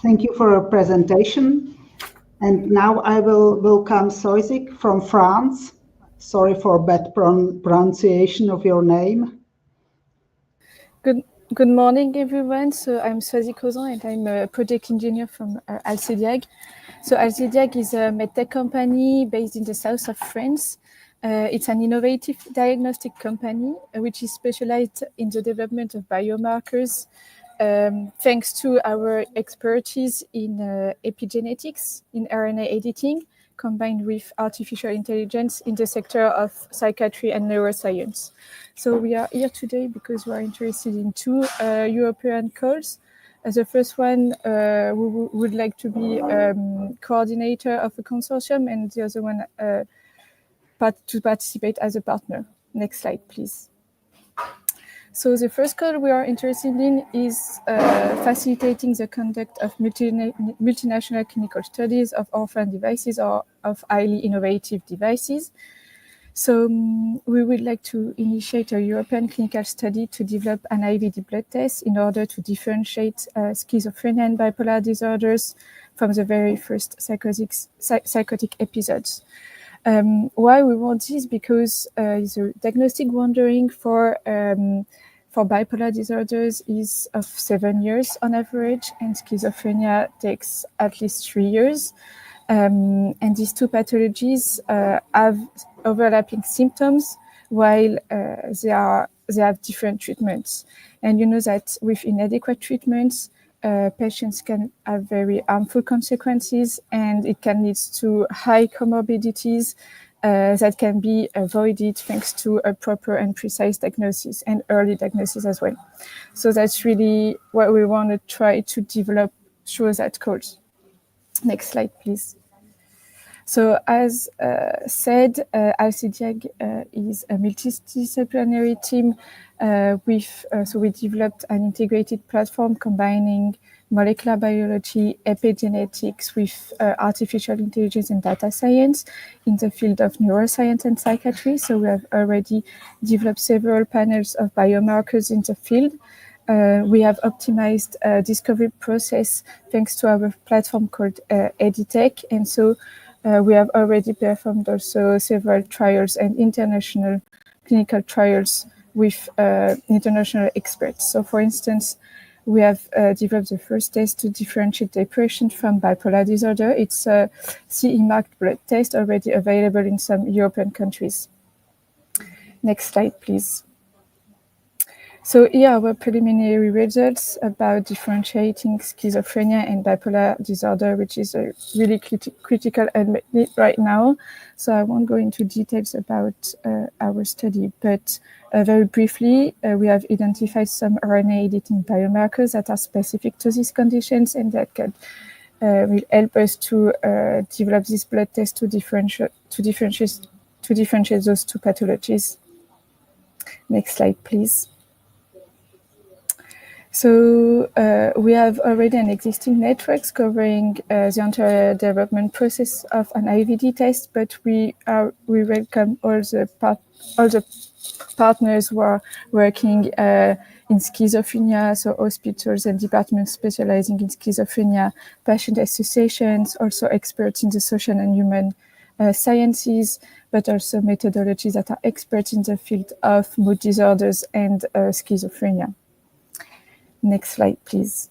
Thank you for your presentation. And now I will welcome Soisik from France. Sorry for bad pronunciation of your name. Good morning, everyone. So I'm Swazi Kozan, and I'm a project engineer from Alcediag. So Alcediag is a medtech company based in the south of France. It's an innovative diagnostic company which is specialized in the development of biomarkers, thanks to our expertise in epigenetics, in RNA editing, combined with artificial intelligence in the sector of psychiatry and neuroscience. So we are here today because we are interested in two European calls. The first one, we would like to be coordinator of a consortium, and the other one to participate as a partner. Next slide, please. So the first call we are interested in is facilitating the conduct of multinational clinical studies of orphan devices or of highly innovative devices. So we would like to initiate a European clinical study to develop an IVD blood test in order to differentiate schizophrenia and bipolar disorders from the very first psychotic episodes. Why we want this? Because the diagnostic wandering for bipolar disorders is of 7 years on average, and schizophrenia takes at least 3 years. And these two pathologies have overlapping symptoms while they have different treatments. And you know that with inadequate treatments, patients can have very harmful consequences, and it can lead to high comorbidities that can be avoided thanks to a proper and precise diagnosis and early diagnosis as well. So that's really what we want to try to develop through that course. Next slide, please. So as said, Alcediag is a multidisciplinary team so we developed an integrated platform combining molecular biology, epigenetics with artificial intelligence and data science in the field of neuroscience and psychiatry. So we have already developed several panels of biomarkers in the field. We have optimized discovery process thanks to our platform called Editech. And so we have already performed also several trials and international clinical trials with international experts. So for instance, we have developed the first test to differentiate depression from bipolar disorder. It's a CE marked blood test already available in some European countries. Next slide, please. So here are our preliminary results about differentiating schizophrenia and bipolar disorder, which is a really critical unmet need right now. So I won't go into details about our study, but very briefly, we have identified some RNA editing biomarkers that are specific to these conditions and that can will help us to develop this blood test to differentiate those two pathologies. Next slide, please. So we have already an existing networks covering the entire development process of an IVD test, but we welcome all the partners who are working in schizophrenia, so hospitals and departments specializing in schizophrenia, patient associations, also experts in the social and human sciences, but also methodologies that are experts in the field of mood disorders and schizophrenia. Next slide, please.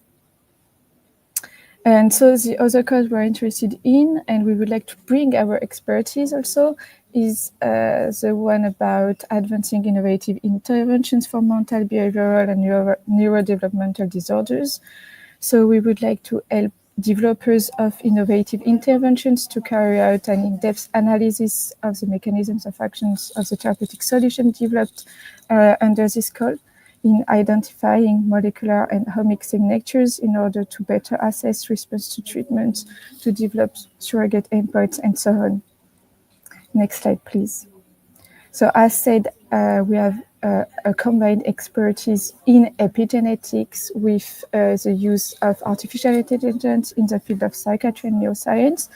And so the other cause we're interested in, and we would like to bring our expertise also, is the one about advancing innovative interventions for mental, behavioral, and neurodevelopmental disorders. So we would like to help developers of innovative interventions to carry out an in-depth analysis of the mechanisms of actions of the therapeutic solution developed under this call, in identifying molecular and omic signatures in order to better assess response to treatment, to develop surrogate endpoints, and so on. Next slide, please. So as said, we have a combined expertise in epigenetics with the use of artificial intelligence in the field of psychiatry and neuroscience.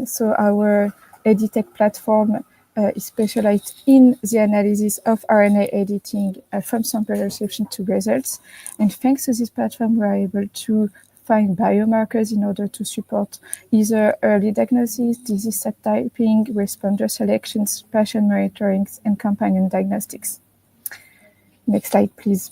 So our Editech platform is specialized in the analysis of RNA editing from sample reception to results. And thanks to this platform, we're able to find biomarkers in order to support either early diagnosis, disease subtyping, responder selections, patient monitoring, and companion diagnostics. Next slide, please.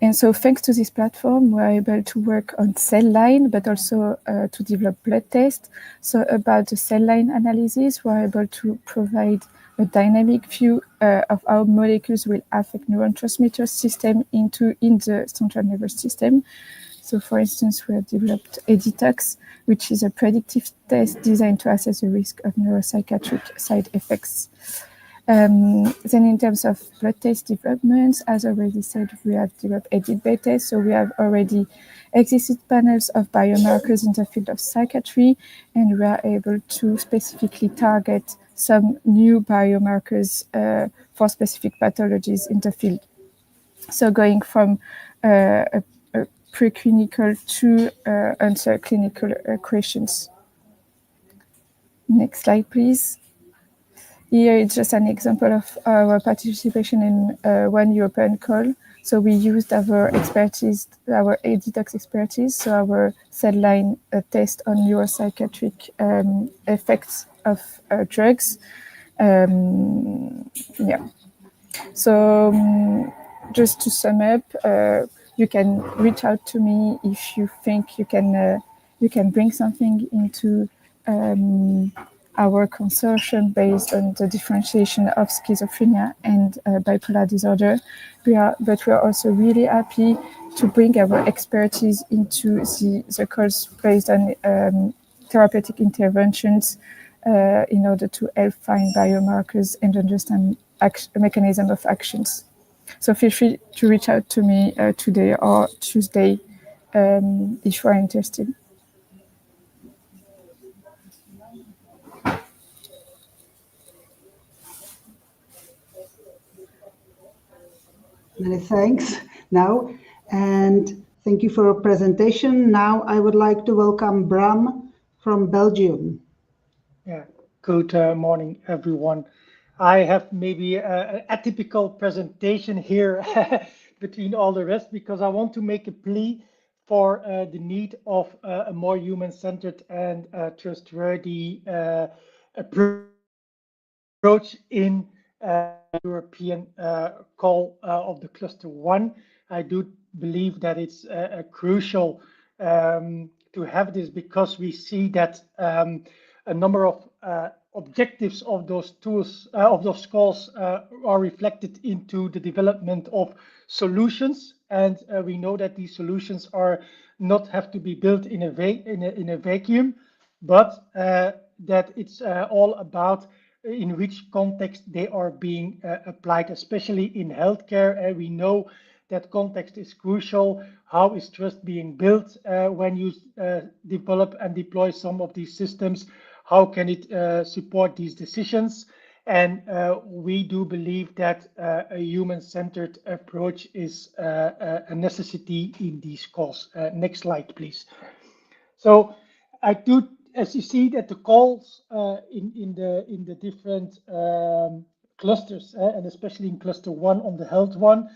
And so thanks to this platform, we're able to work on cell line, but also to develop blood tests. So about the cell line analysis, we're able to provide a dynamic view of how molecules will affect neurotransmitter system in the central nervous system. So for instance, we have developed a detox, which is a predictive test designed to assess the risk of neuropsychiatric side effects. Then in terms of blood test developments, as already said, we have developed edit-based tests. So we have already existed panels of biomarkers in the field of psychiatry, and we are able to specifically target some new biomarkers for specific pathologies in the field. So going from a preclinical to answer clinical questions. Next slide, please. Here it's just an example of our participation in one European call. So we used our expertise, our detox expertise, so our cell line test on neuropsychiatric effects of drugs. Yeah. So just to sum up, you can reach out to me if you think you can bring something into our consortium based on the differentiation of schizophrenia and bipolar disorder. But we are also really happy to bring our expertise into the calls based on therapeutic interventions in order to help find biomarkers and understand mechanism of actions. So feel free to reach out to me today or Tuesday if you are interested. Many thanks now, and thank you for your presentation. Now I would like to welcome Bram from Belgium. Yeah, good morning, everyone. I have maybe an atypical presentation here between all the rest, because I want to make a plea for the need of a more human-centered and trustworthy approach in European call of the cluster 1. I do believe that it's crucial to have this, because we see that a number of objectives of those tools, of those calls, are reflected into the development of solutions, and we know that these solutions are not have to be built in a vacuum, but that it's all about in which context they are being applied, especially in healthcare. We know that context is crucial. How is trust being built when you develop and deploy some of these systems? How can it support these decisions? And we do believe that a human-centered approach is a necessity in these calls. Next slide, please. So I do, as you see, that the calls in the different clusters, and especially in cluster 1 on the health one,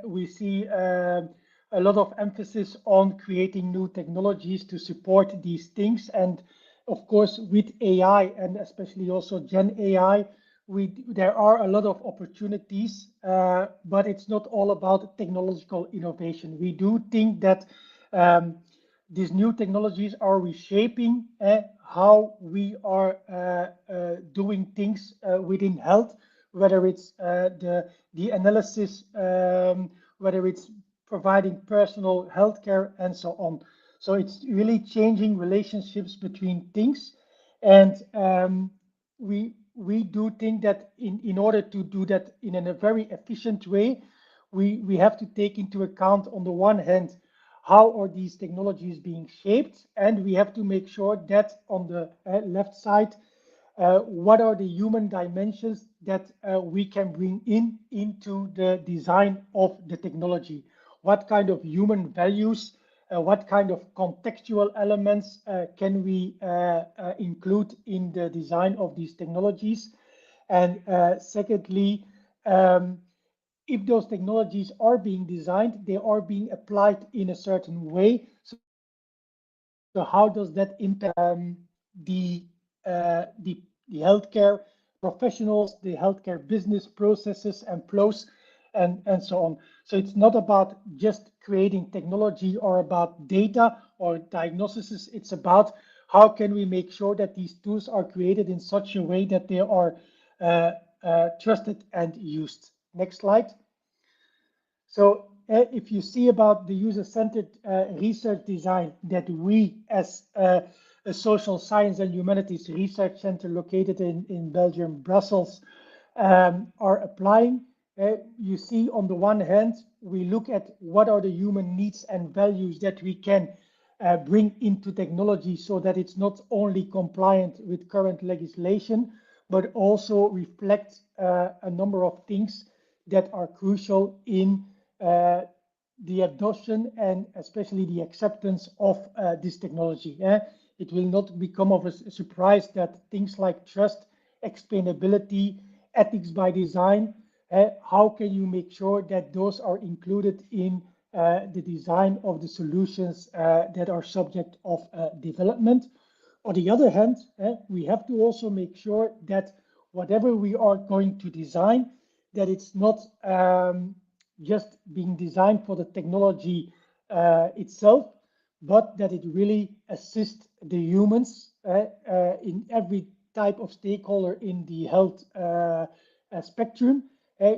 we see a lot of emphasis on creating new technologies to support these things. And of course, with AI, and especially also Gen AI, there are a lot of opportunities, but it's not all about technological innovation. We do think that these new technologies are reshaping how we are doing things within health, whether it's the analysis, whether it's providing personal healthcare, and so on. So it's really changing relationships between things, and we do think that in order to do that in a very efficient way, we have to take into account, on the one hand, how are these technologies being shaped, and we have to make sure that on the left side, what are the human dimensions that we can bring into the design of the technology? What kind of human values, what kind of contextual elements can we include in the design of these technologies? And secondly, if those technologies are being designed, they are being applied in a certain way. So how does that impact the healthcare professionals, the healthcare business processes and flows? and so on. So it's not about just creating technology or about data or diagnoses. It's about how can we make sure that these tools are created in such a way that they are trusted and used. Next slide. So if you see about the user-centered research design that we as a social science and humanities research center located in Belgium, Brussels, are applying, you see on the one hand, we look at what are the human needs and values that we can bring into technology so that it's not only compliant with current legislation, but also reflect a number of things that are crucial in the adoption and especially the acceptance of this technology. It will not become of a surprise that things like trust, explainability, ethics by design, how can you make sure that those are included in the design of the solutions that are subject of development. On the other hand, we have to also make sure that whatever we are going to design, that it's not just being designed for the technology itself, but that it really assists the humans in every type of stakeholder in the health spectrum,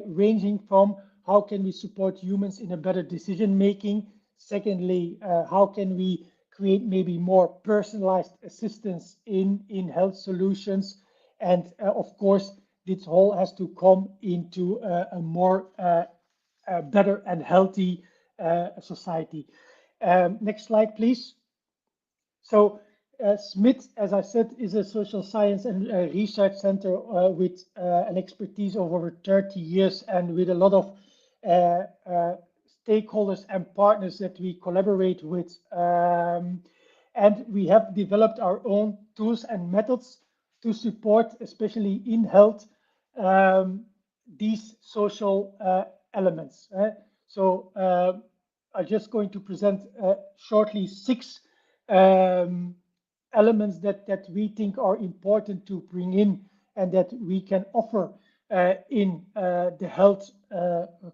ranging from how can we support humans in a better decision making. Secondly, how can we create maybe more personalized assistance in health solutions? And of course, this whole has to come into a more better and healthy society. Next slide, please. So SMIT, as I said, is a social science and research center with an expertise of over 30 years and with a lot of stakeholders and partners that we collaborate with. And we have developed our own tools and methods to support, especially in health, these social elements. So I'm just going to present shortly 6 elements that we think are important to bring in and that we can offer in the health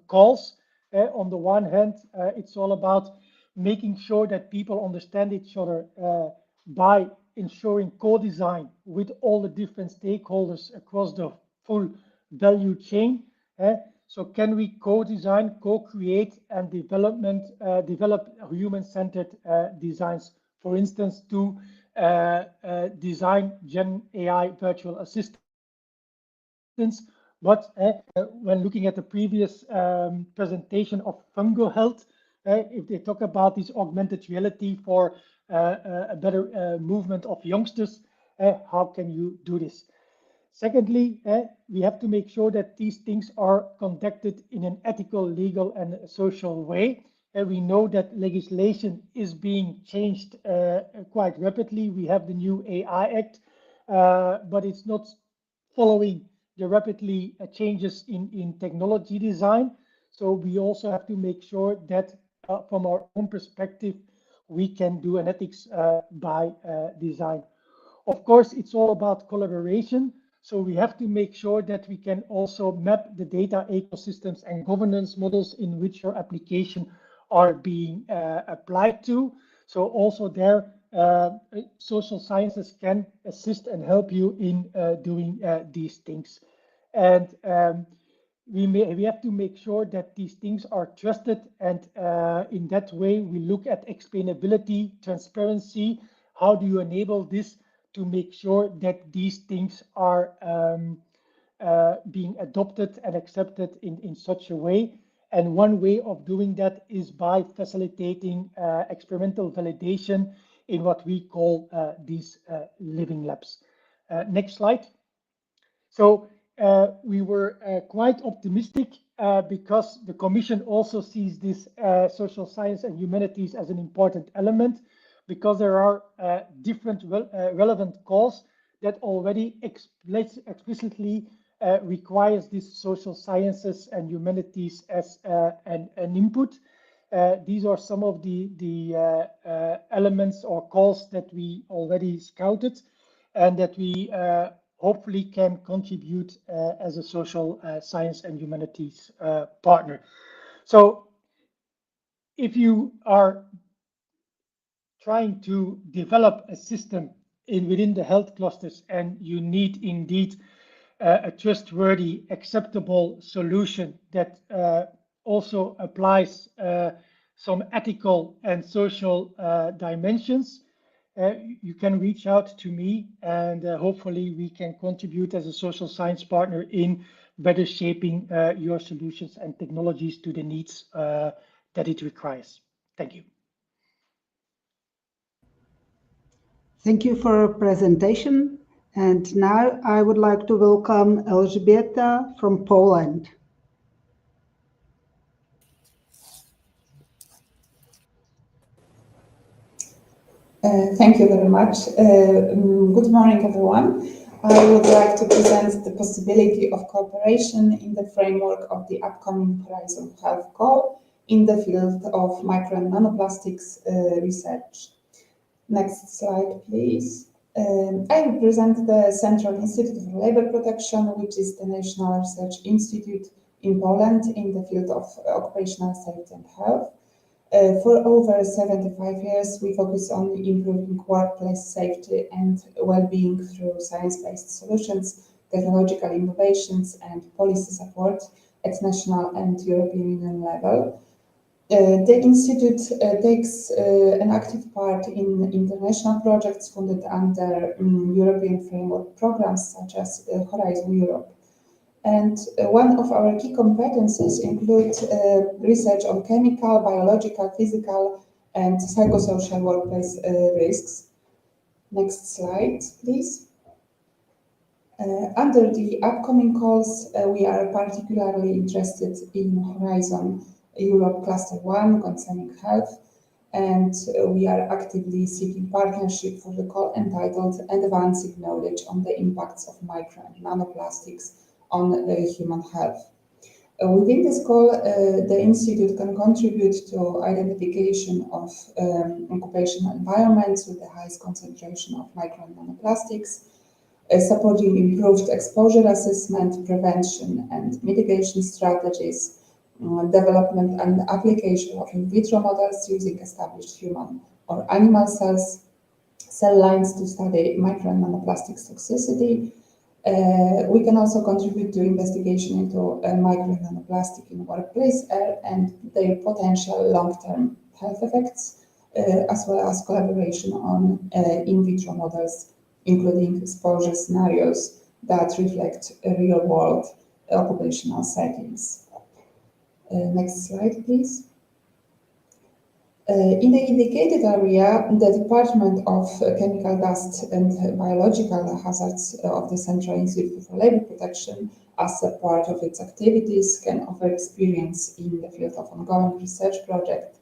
calls. On the one hand, it's all about making sure that people understand each other by ensuring co-design with all the different stakeholders across the full value chain. So can we co-design, co-create and develop human-centered designs, for instance, to design Gen AI virtual assistants. But when looking at the previous presentation of Fungo Health, if they talk about this augmented reality for a better movement of youngsters, how can you do this? Secondly, we have to make sure that these things are conducted in an ethical, legal, and social way. We know that legislation is being changed quite rapidly. We have the new AI Act, but it's not following the rapidly changes in technology design. So we also have to make sure that from our own perspective, we can do an ethics by design. Of course, it's all about collaboration. So we have to make sure that we can also map the data ecosystems and governance models in which your application are being applied to. So also there, social sciences can assist and help you in doing these things. And we have to make sure that these things are trusted. And in that way, we look at explainability, transparency. How do you enable this to make sure that these things are being adopted and accepted in such a way? And one way of doing that is by facilitating experimental validation in what we call these living labs. Next slide. So we were quite optimistic because the Commission also sees this social science and humanities as an important element, because there are different relevant calls that already explicitly requires these social sciences and humanities as an input. These are some of the elements or calls that we already scouted and that we hopefully can contribute as a social science and humanities partner. So if you are trying to develop a system within the health clusters and you need indeed a trustworthy, acceptable solution that also applies some ethical and social dimensions, you can reach out to me, and hopefully we can contribute as a social science partner in better shaping your solutions and technologies to the needs that it requires. Thank you. Thank you for your presentation. And now I would like to welcome Elżbieta from Poland. Thank you very much. Good morning, everyone. I would like to present the possibility of cooperation in the framework of the upcoming Horizon Health Call in the field of micro and nanoplastics research. Next slide, please. I represent the Central Institute for Labor Protection, which is the national research institute in Poland in the field of occupational safety and health. For over 75 years, we focus on improving workplace safety and well-being through science-based solutions, technological innovations, and policy support at national and European Union level. The Institute takes an active part in international projects funded under European framework programs such as Horizon Europe. And one of our key competencies includes research on chemical, biological, physical, and psychosocial workplace risks. Next slide, please. Under the upcoming calls, we are particularly interested in Horizon Europe Cluster 1 concerning health, and we are actively seeking partnership for the call entitled Advancing Knowledge on the Impacts of Micro and Nanoplastics on human health. Within this call, the Institute can contribute to identification of occupational environments with the highest concentration of micro and nanoplastics, supporting improved exposure assessment, prevention and mitigation strategies, development and application of in vitro models using established human or animal cells, cell lines to study micro and nanoplastics toxicity. We can also contribute to investigation into micro and nanoplastic in workplace air and their potential long-term health effects, as well as collaboration on in vitro models, including exposure scenarios that reflect real-world occupational settings. Next slide, please. In the indicated area, the Department of Chemical Dust and Biological Hazards of the Central Institute for Labor Protection, as a part of its activities, can offer experience in the field of ongoing research project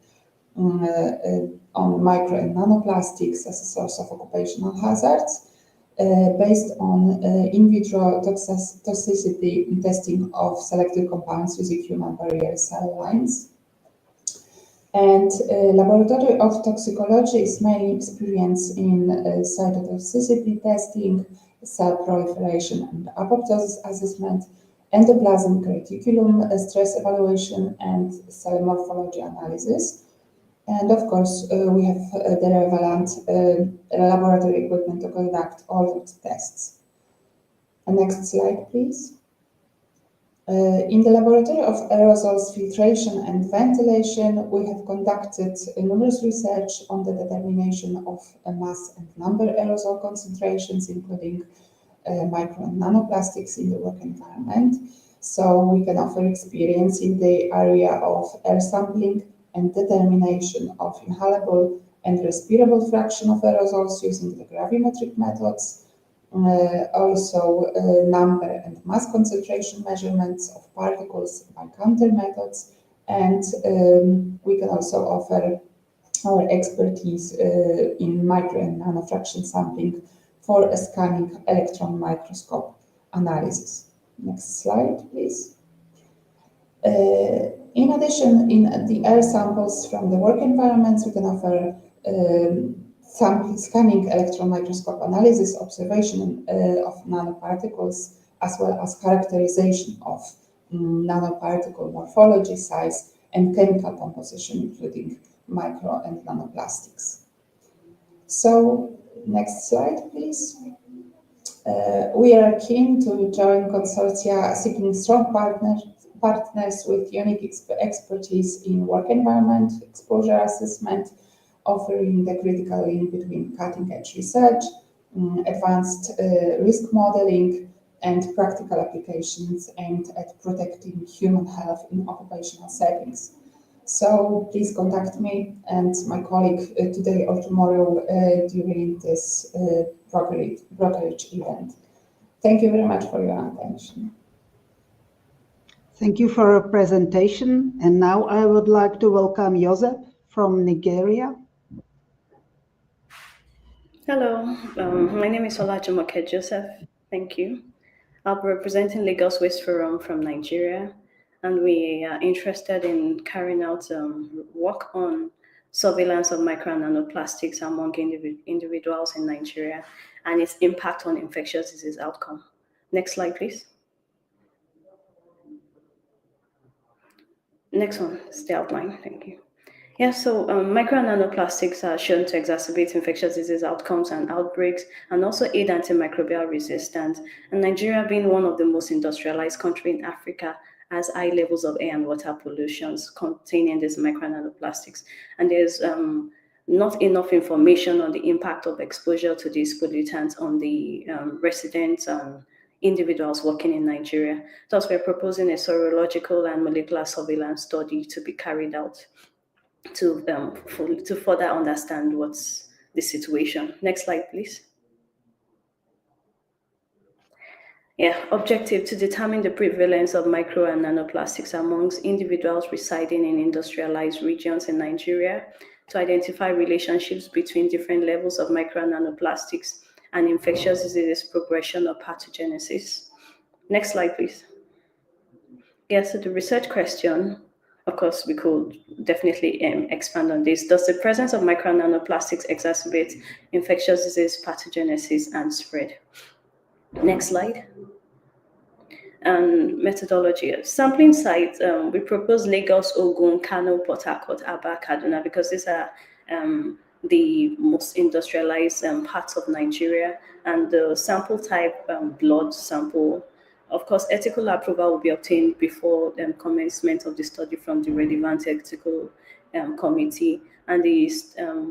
on micro and nanoplastics as a source of occupational hazards, based on in vitro toxicity testing of selected compounds using human barrier cell lines. And laboratory of toxicology is mainly experienced in cytotoxicity testing, cell proliferation and apoptosis assessment, endoplasmic reticulum stress evaluation, and cell morphology analysis. And of course, we have the relevant laboratory equipment to conduct all of the tests. Next slide, please. In the laboratory of aerosols filtration and ventilation, we have conducted numerous research on the determination of mass and number aerosol concentrations, including micro and nanoplastics in the work environment. So we can offer experience in the area of air sampling and determination of inhalable and respirable fraction of aerosols using the gravimetric methods. Also number and mass concentration measurements of particles by counter methods, and we can also offer our expertise in micro and nanofraction sampling for a scanning electron microscope analysis. Next slide, please. In addition, in the air samples from the work environments, we can offer scanning electron microscope analysis, observation of nanoparticles, as well as characterization of nanoparticle morphology, size, and chemical composition, including micro and nanoplastics. So, next slide, please. We are keen to join consortia seeking strong partners with unique expertise in work environment, exposure assessment, offering the critical link between cutting-edge research, advanced risk modeling, and practical applications aimed at protecting human health in occupational settings. So please contact me and my colleague today or tomorrow during this brokerage event. Thank you very much for your attention. Thank you for your presentation. And now I would like to welcome Joseph from Nigeria. Hello, my name is Olajumoke Joseph. Thank you. I'll be representing Lagos Waste Forum from Nigeria, and we are interested in carrying out work on surveillance of micro and nanoplastics among individuals in Nigeria and its impact on infectious disease outcome. Next slide, please. Next one is the outline. Thank you. Yeah, so micro and nanoplastics are shown to exacerbate infectious disease outcomes and outbreaks, and also aid antimicrobial resistance. And Nigeria, being one of the most industrialized countries in Africa, has high levels of air and water pollutions containing these micro and nanoplastics. And there's not enough information on the impact of exposure to these pollutants on the residents and individuals working in Nigeria. Thus, we're proposing a serological and molecular surveillance study to be carried out to further understand what's the situation. Next slide, please. Yeah, objective to determine the prevalence of micro and nanoplastics amongst individuals residing in industrialized regions in Nigeria, to identify relationships between different levels of micro and nanoplastics and infectious disease progression or pathogenesis. Next slide, please. Yeah, so the research question, of course, we could definitely expand on this. Does the presence of micro and nanoplastics exacerbate infectious disease pathogenesis and spread? Next slide. And methodology. Sampling sites, we propose Lagos, Ogun, Kano, Port Harcourt, Aba, Kaduna, because these are the most industrialized parts of Nigeria. And the sample type, blood sample. Of course, ethical approval will be obtained before commencement of the study from the relevant ethical committee. And the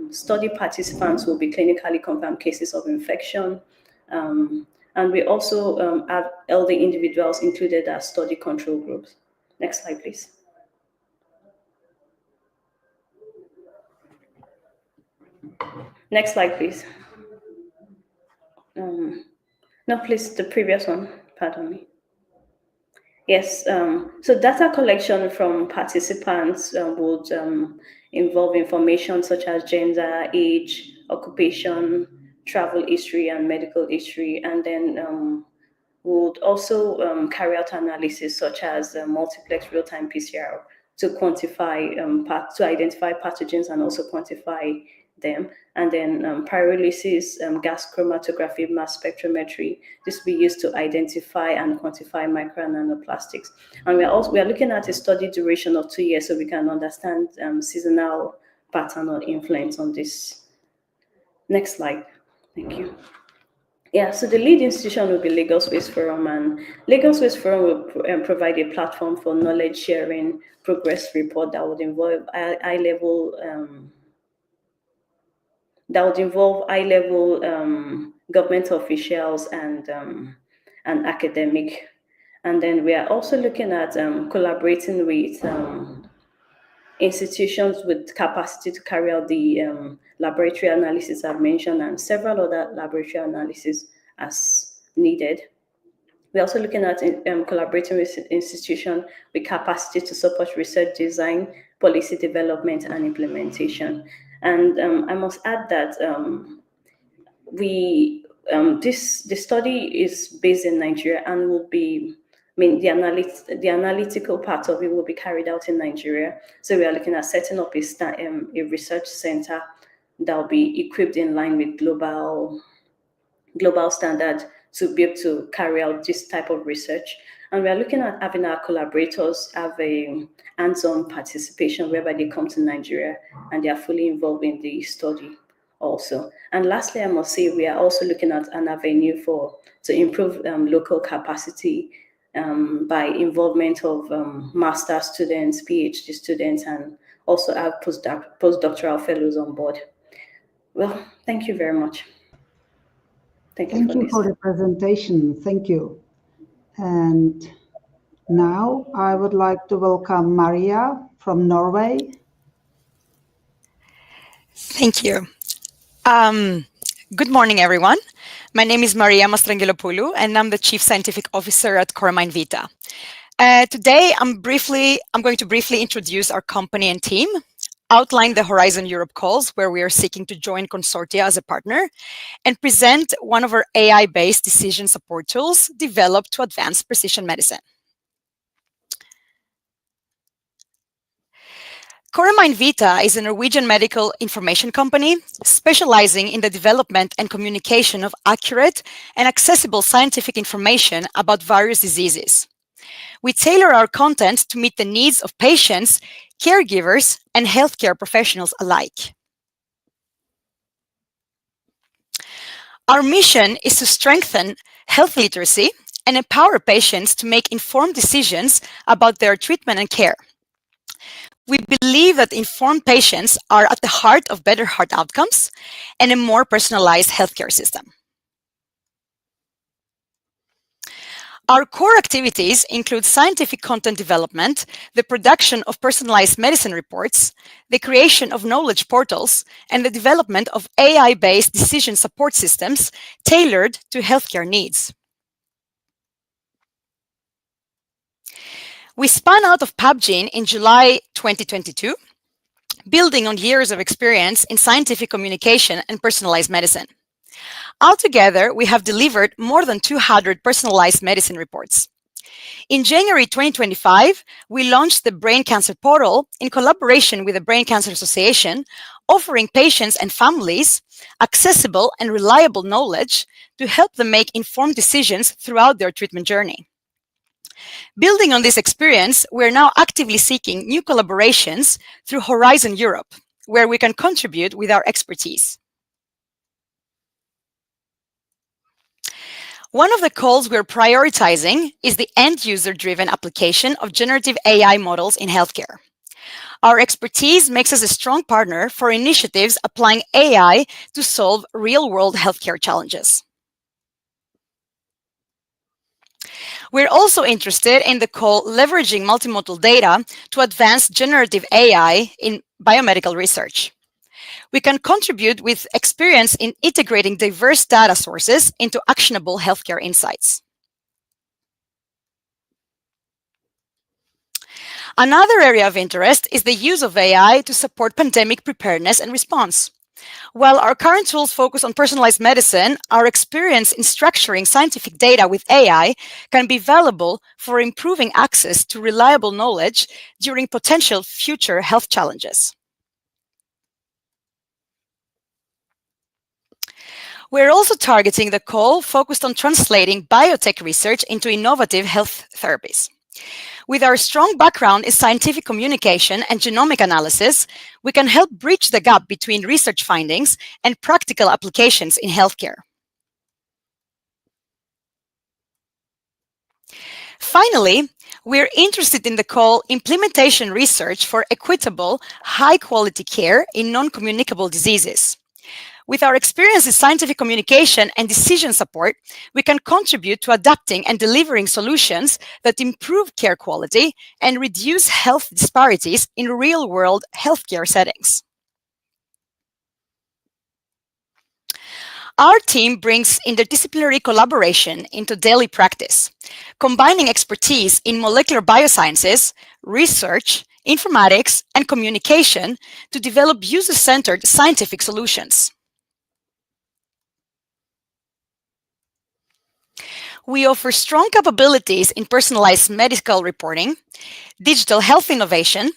study participants will be clinically confirmed cases of infection. And we also have elderly individuals included as study control groups. Next slide, please. Next slide, please. No, please, the previous one, pardon me. Yes, so data collection from participants would involve information such as gender, age, occupation, travel history, and medical history, and then would also carry out analysis such as multiplex real-time PCR to quantify, to identify pathogens and also quantify them, and then pyrolysis, gas chromatography, mass spectrometry. This will be used to identify and quantify micro and nanoplastics. And we are looking at a study duration of 2 years, so we can understand seasonal pattern or influence on this. Next slide. Thank you. Yeah, so the lead institution will be Lagos Waste Forum, and Lagos Waste Forum will provide a platform for knowledge sharing, progress report that would involve high-level government officials and academic. And then we are also looking at collaborating with institutions with capacity to carry out the laboratory analysis I've mentioned and several other laboratory analysis as needed. We're also looking at collaborating with institutions with capacity to support research design, policy development, and implementation. And I must add that the study is based in Nigeria and will be, the analytical part of it will be carried out in Nigeria. So we are looking at setting up a research center that will be equipped in line with global standards to be able to carry out this type of research. And we are looking at having our collaborators have a hands-on participation whereby they come to Nigeria and they are fully involved in the study also. And lastly, I must say we are also looking at an avenue to improve local capacity by involvement of master students, PhD students, and also have postdoctoral fellows on board. Well, thank you very much. Thank you for the presentation. Thank you. And now I would like to welcome Maria from Norway. Thank you. Good morning, everyone. My name is Maria Mastrangelopoulou, and I'm the Chief Scientific Officer at Coromine Vita. Today, I'm going to briefly introduce our company and team, outline the Horizon Europe calls, where we are seeking to join consortia as a partner, and present one of our AI-based decision support tools developed to advance precision medicine. Coromine Vita is a Norwegian medical information company specializing in the development and communication of accurate and accessible scientific information about various diseases. We tailor our content to meet the needs of patients, caregivers, and healthcare professionals alike. Our mission is to strengthen health literacy and empower patients to make informed decisions about their treatment and care. We believe that informed patients are at the heart of better health outcomes and a more personalized healthcare system. Our core activities include scientific content development, the production of personalized medicine reports, the creation of knowledge portals, and the development of AI-based decision support systems tailored to healthcare needs. We spun out of PubGene in July 2022, building on years of experience in scientific communication and personalized medicine. Altogether, we have delivered more than 200 personalized medicine reports. In January 2025, we launched the Brain Cancer Portal in collaboration with the Brain Cancer Association, offering patients and families accessible and reliable knowledge to help them make informed decisions throughout their treatment journey. Building on this experience, we're now actively seeking new collaborations through Horizon Europe, where we can contribute with our expertise. One of the calls we're prioritizing is the end-user-driven application of generative AI models in healthcare. Our expertise makes us a strong partner for initiatives applying AI to solve real-world healthcare challenges. We're also interested in the call leveraging multimodal data to advance generative AI in biomedical research. We can contribute with experience in integrating diverse data sources into actionable healthcare insights. Another area of interest is the use of AI to support pandemic preparedness and response. While our current tools focus on personalized medicine, our experience in structuring scientific data with AI can be valuable for improving access to reliable knowledge during potential future health challenges. We're also targeting the call focused on translating biotech research into innovative health therapies. With our strong background in scientific communication and genomic analysis, we can help bridge the gap between research findings and practical applications in healthcare. Finally, we're interested in the call implementation research for equitable, high-quality care in non-communicable diseases. With our experience in scientific communication and decision support, we can contribute to adapting and delivering solutions that improve care quality and reduce health disparities in real-world healthcare settings. Our team brings interdisciplinary collaboration into daily practice, combining expertise in molecular biosciences, research, informatics, and communication to develop user-centered scientific solutions. We offer strong capabilities in personalized medical reporting, digital health innovation,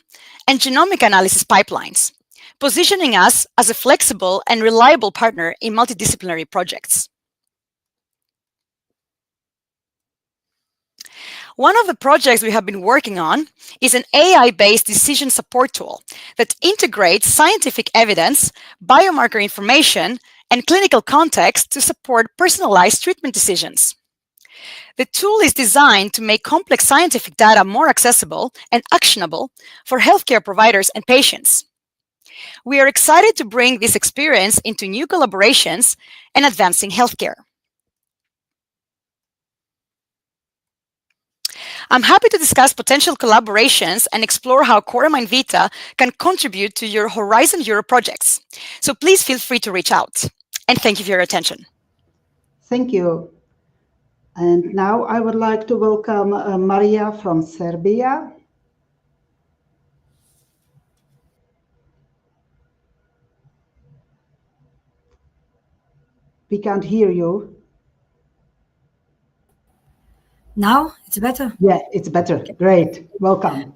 and genomic analysis pipelines, positioning us as a flexible and reliable partner in multidisciplinary projects. One of the projects we have been working on is an AI-based decision support tool that integrates scientific evidence, biomarker information, and clinical context to support personalized treatment decisions. The tool is designed to make complex scientific data more accessible and actionable for healthcare providers and patients. We are excited to bring this experience into new collaborations and advancing healthcare. I'm happy to discuss potential collaborations and explore how CoreMind Vita can contribute to your Horizon Europe projects. So please feel free to reach out. And thank you for your attention. Thank you. And now I would like to welcome Maria from Serbia. We can't hear you. Now it's better? Yeah, it's better. Great. Welcome.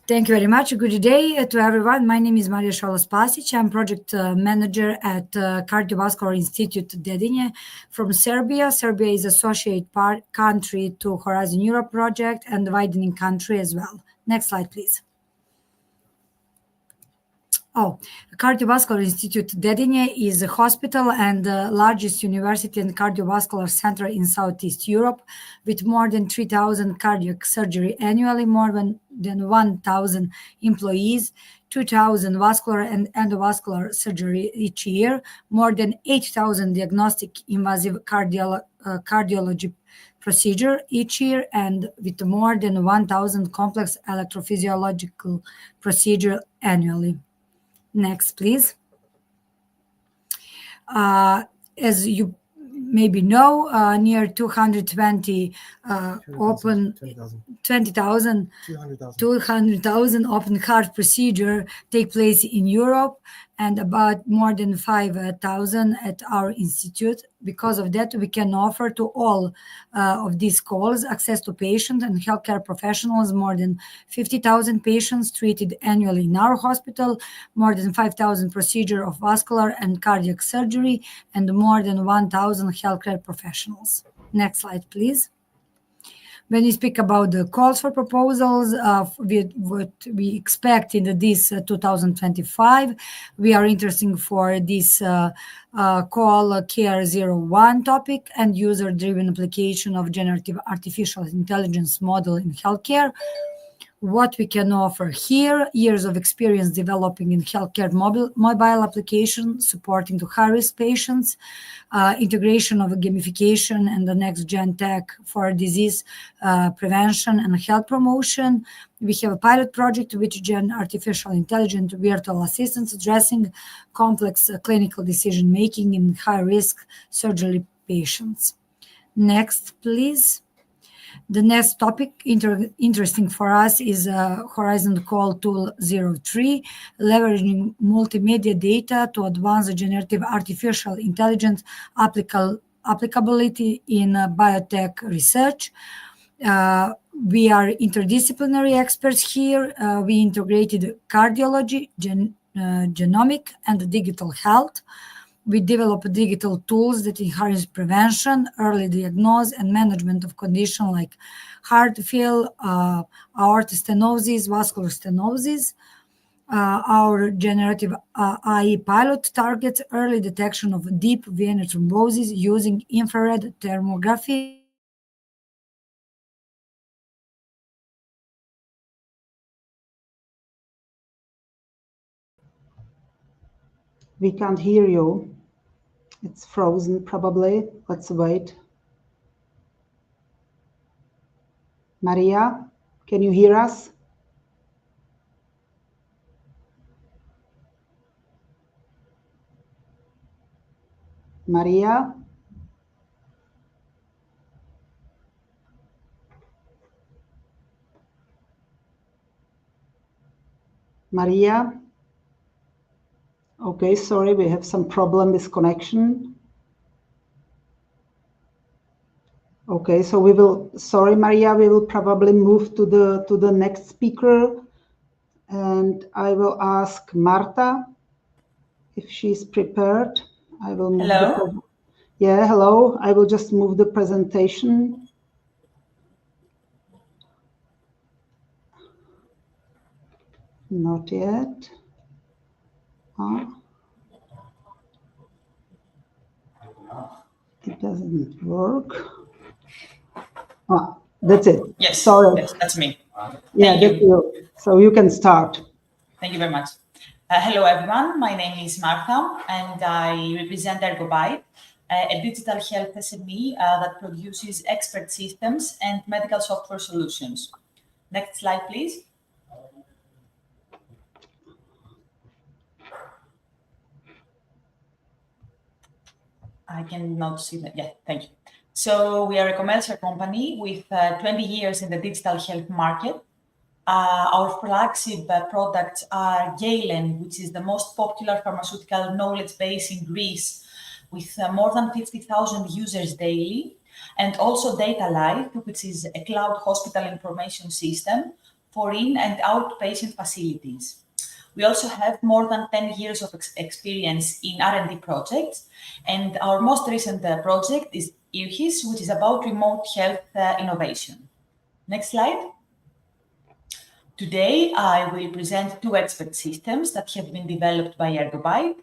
Thank you very much. Good day to everyone. My name is Marija Šalo-Spasić. I'm project manager at Cardiovascular Institute Dedinje from Serbia. Serbia is associate country to Horizon Europe project and widening country as well. Next slide, please. Cardiovascular Institute Dedinje is a hospital and the largest university and cardiovascular center in Southeast Europe, with more than 3,000 cardiac surgery annually, more than 1,000 employees, 2,000 vascular and endovascular surgery each year, more than 8,000 diagnostic invasive cardiology procedure each year, and with more than 1,000 complex electrophysiological procedure annually. Next, please. As you maybe know, near 220 200,000 open heart procedure take place in Europe, and about more than 5,000 at our institute. Because of that, we can offer to all of these calls access to patients and healthcare professionals, more than 50,000 patients treated annually in our hospital, more than 5,000 procedures of vascular and cardiac surgery, and more than 1,000 healthcare professionals. Next slide, please. When we speak about the calls for proposals, what we expect in this 2025, we are interested for this call Care 01 topic and user-driven application of generative artificial intelligence model in healthcare. What we can offer here: years of experience developing in healthcare mobile application, supporting to high-risk patients, integration of gamification and the next-gen tech for disease prevention and health promotion. We have a pilot project with Gen Artificial Intelligence virtual assistants addressing complex clinical decision-making in high-risk surgery patients. Next, please. The next topic interesting for us is Horizon Call Tool 03, leveraging multimedia data to advance the generative artificial intelligence applicability in biotech research. We are interdisciplinary experts here. We integrated cardiology, genomic, and digital health. We develop digital tools that enhance prevention, early diagnosis, and management of conditions like heart failure, aortic stenosis, vascular stenosis. Our generative AI pilot targets early detection of deep vein thrombosis using infrared thermography. We can't hear you. It's frozen, probably. Let's wait. Maria, can you hear us? Maria? Maria? Okay, sorry, we have some problem with connection. Okay, so we will, sorry, Maria, we will probably move to the next speaker, and I will ask Marta If she's prepared, I will move Hello? Yeah, hello. I will just move the presentation. Not yet. It doesn't work. That's it. Yes, Sorry. yes, that's me. Yeah, Thank that's you. So you can start. Thank you very much. Hello, everyone. My name is Martha, and I represent Ergobyte, a digital health SME that produces expert systems and medical software solutions. Next slide, please. I cannot see that. Yeah, thank you. So we are a commercial company with 20 years in the digital health market. Our flagship products are Galen, which is the most popular pharmaceutical knowledge base in Greece, with more than 50,000 users daily, and also DataLife, which is a cloud hospital information system for in and outpatient facilities. We also have more than 10 years of experience in R&D projects, and our most recent project is IRHIS, which is about remote health innovation. Next slide. Today, I will present two expert systems that have been developed by Ergobyte.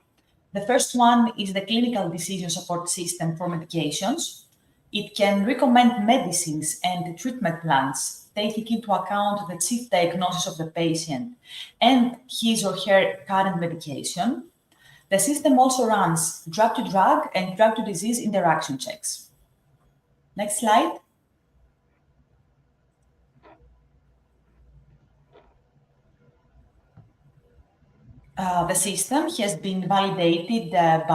The first one is the clinical decision support system for medications. It can recommend medicines and treatment plans, taking into account the chief diagnosis of the patient and his or her current medication. The system also runs drug-to-drug and drug-to-disease interaction checks. Next slide. The system has been validated has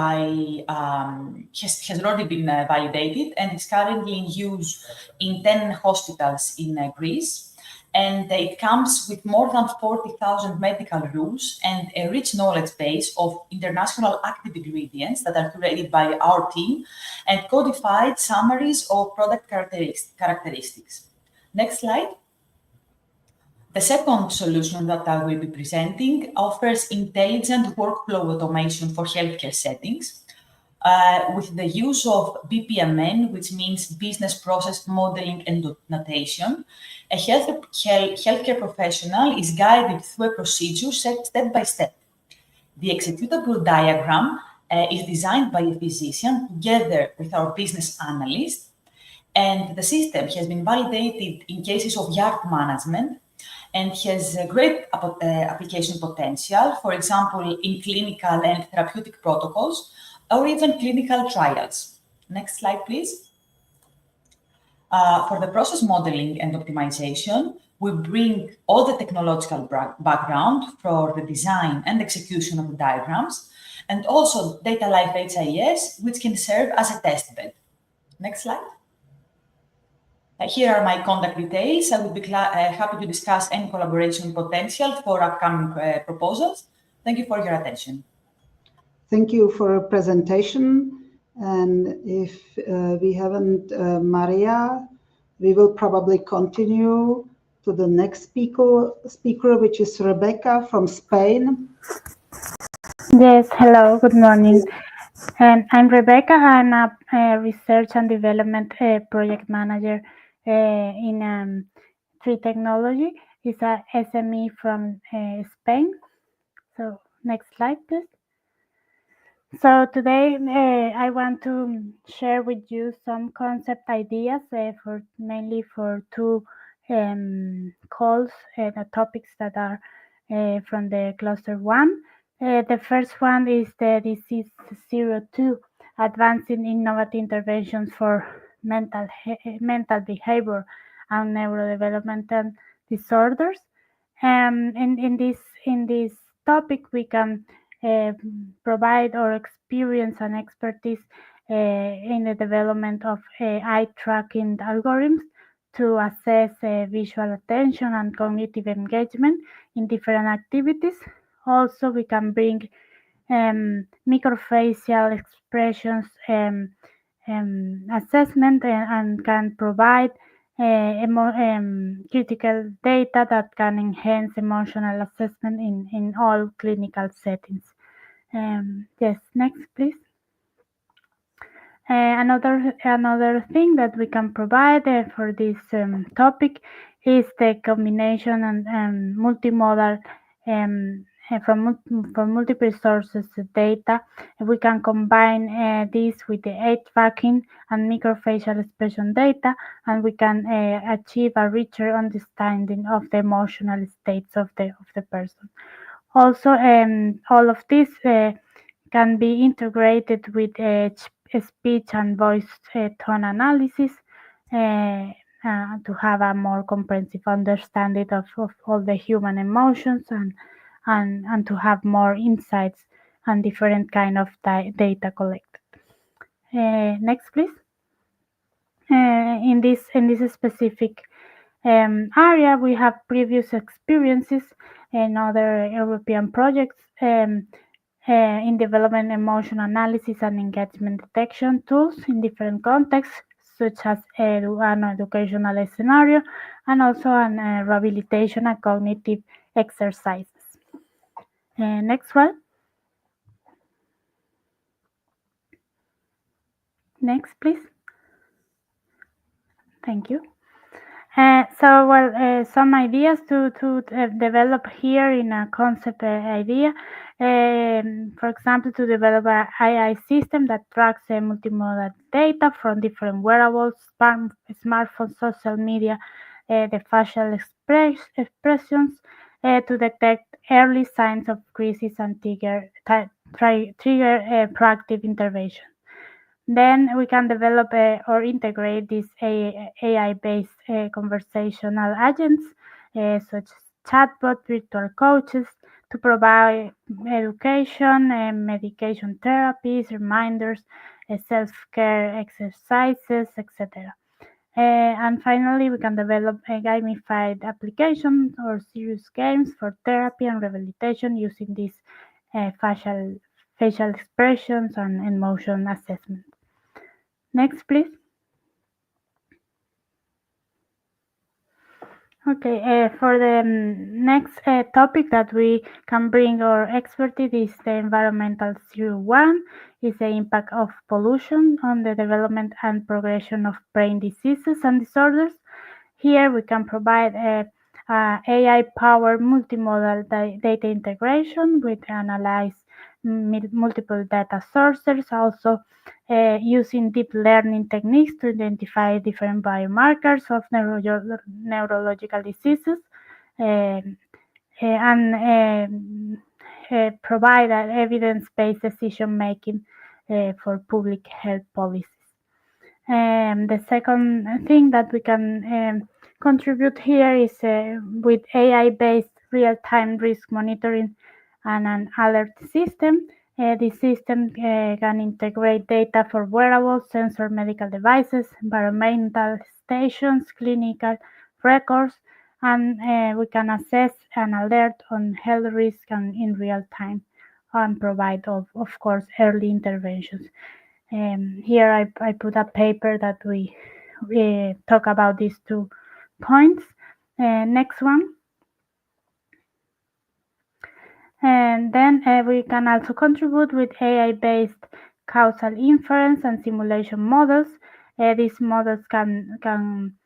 already been validated and is currently in use in 10 hospitals in Greece. And it comes with more than 40,000 medical rules and a rich knowledge base of international active ingredients that are curated by our team and codified summaries of product characteristics. Next slide. The second solution that I will be presenting offers intelligent workflow automation for healthcare settings with the use of BPMN, which means Business Process Modeling and Notation. A healthcare professional is guided through a procedure step by step. The executable diagram is designed by a physician together with our business analyst, and the system has been validated in cases of yard management and has a great application potential, for example, in clinical and therapeutic protocols, or even clinical trials. Next slide, please. For the process modeling and optimization, we bring all the technological background for the design and execution of the diagrams, and also DataLife HIS, which can serve as a test bed. Next slide. Here are my contact details. I would be happy to discuss any collaboration potential for upcoming proposals. Thank you for your attention. Thank you for a presentation. And if we haven't Maria, we will probably continue to the next speaker, which is Rebecca from Spain. Yes, hello, good morning. I'm Rebecca. I'm a research and development project manager in Tree Technology. It's a SME from Spain. So next slide, please. So today I want to share with you some concept ideas mainly for two calls, the topics that are from the cluster 1. The first one is the disease 02, advancing innovative interventions for mental behavior and neurodevelopmental disorders. In this topic, we can provide our experience and expertise in the development of eye tracking algorithms to assess visual attention and cognitive engagement in different activities. Also, we can bring microfacial expressions assessment and can provide critical data that can enhance emotional assessment in all clinical settings. Yes, next, please. Another thing that we can provide for this topic is the combination and multimodal from multiple sources of data. We can combine this with the age tracking and microfacial expression data, and we can achieve a richer understanding of the emotional states of the person. Also, all of this can be integrated with speech and voice tone analysis to have a more comprehensive understanding of all the human emotions and to have more insights and different kind of data collected. Next, please. In this specific area, we have previous experiences in other European projects in developing emotion analysis and engagement detection tools in different contexts, such as an educational scenario and also an rehabilitation and cognitive exercises. Next one. Next, please. Thank you. Some ideas to develop here in a concept idea. For example, to develop an AI system that tracks multimodal data from different wearables, smartphones, social media, the facial expressions to detect early signs of crisis and trigger proactive intervention. Then we can develop or integrate these AI-based conversational agents, such as chatbot, virtual coaches, to provide education, medication therapies, reminders, self-care exercises, etc. And finally, we can develop a gamified application or serious games for therapy and rehabilitation using these facial expressions and emotion assessment. Next, please. Okay, for the next topic that we can bring our expertise is the environmental 01, is the impact of pollution on the development and progression of brain diseases and disorders. Here we can provide AI-powered multimodal data integration with analyze multiple data sources, also using deep learning techniques to identify different biomarkers of neurological diseases and provide an evidence-based decision making for public health policies. The second thing that we can contribute here is with AI-based real-time risk monitoring and an alert system. This system can integrate data for wearables, sensor medical devices, environmental stations, clinical records, and we can assess and alert on health risk and in real time and provide, of course, early interventions. Here I put a paper that we talk about these 2 points. Next one. And then we can also contribute with AI-based causal inference and simulation models. These models can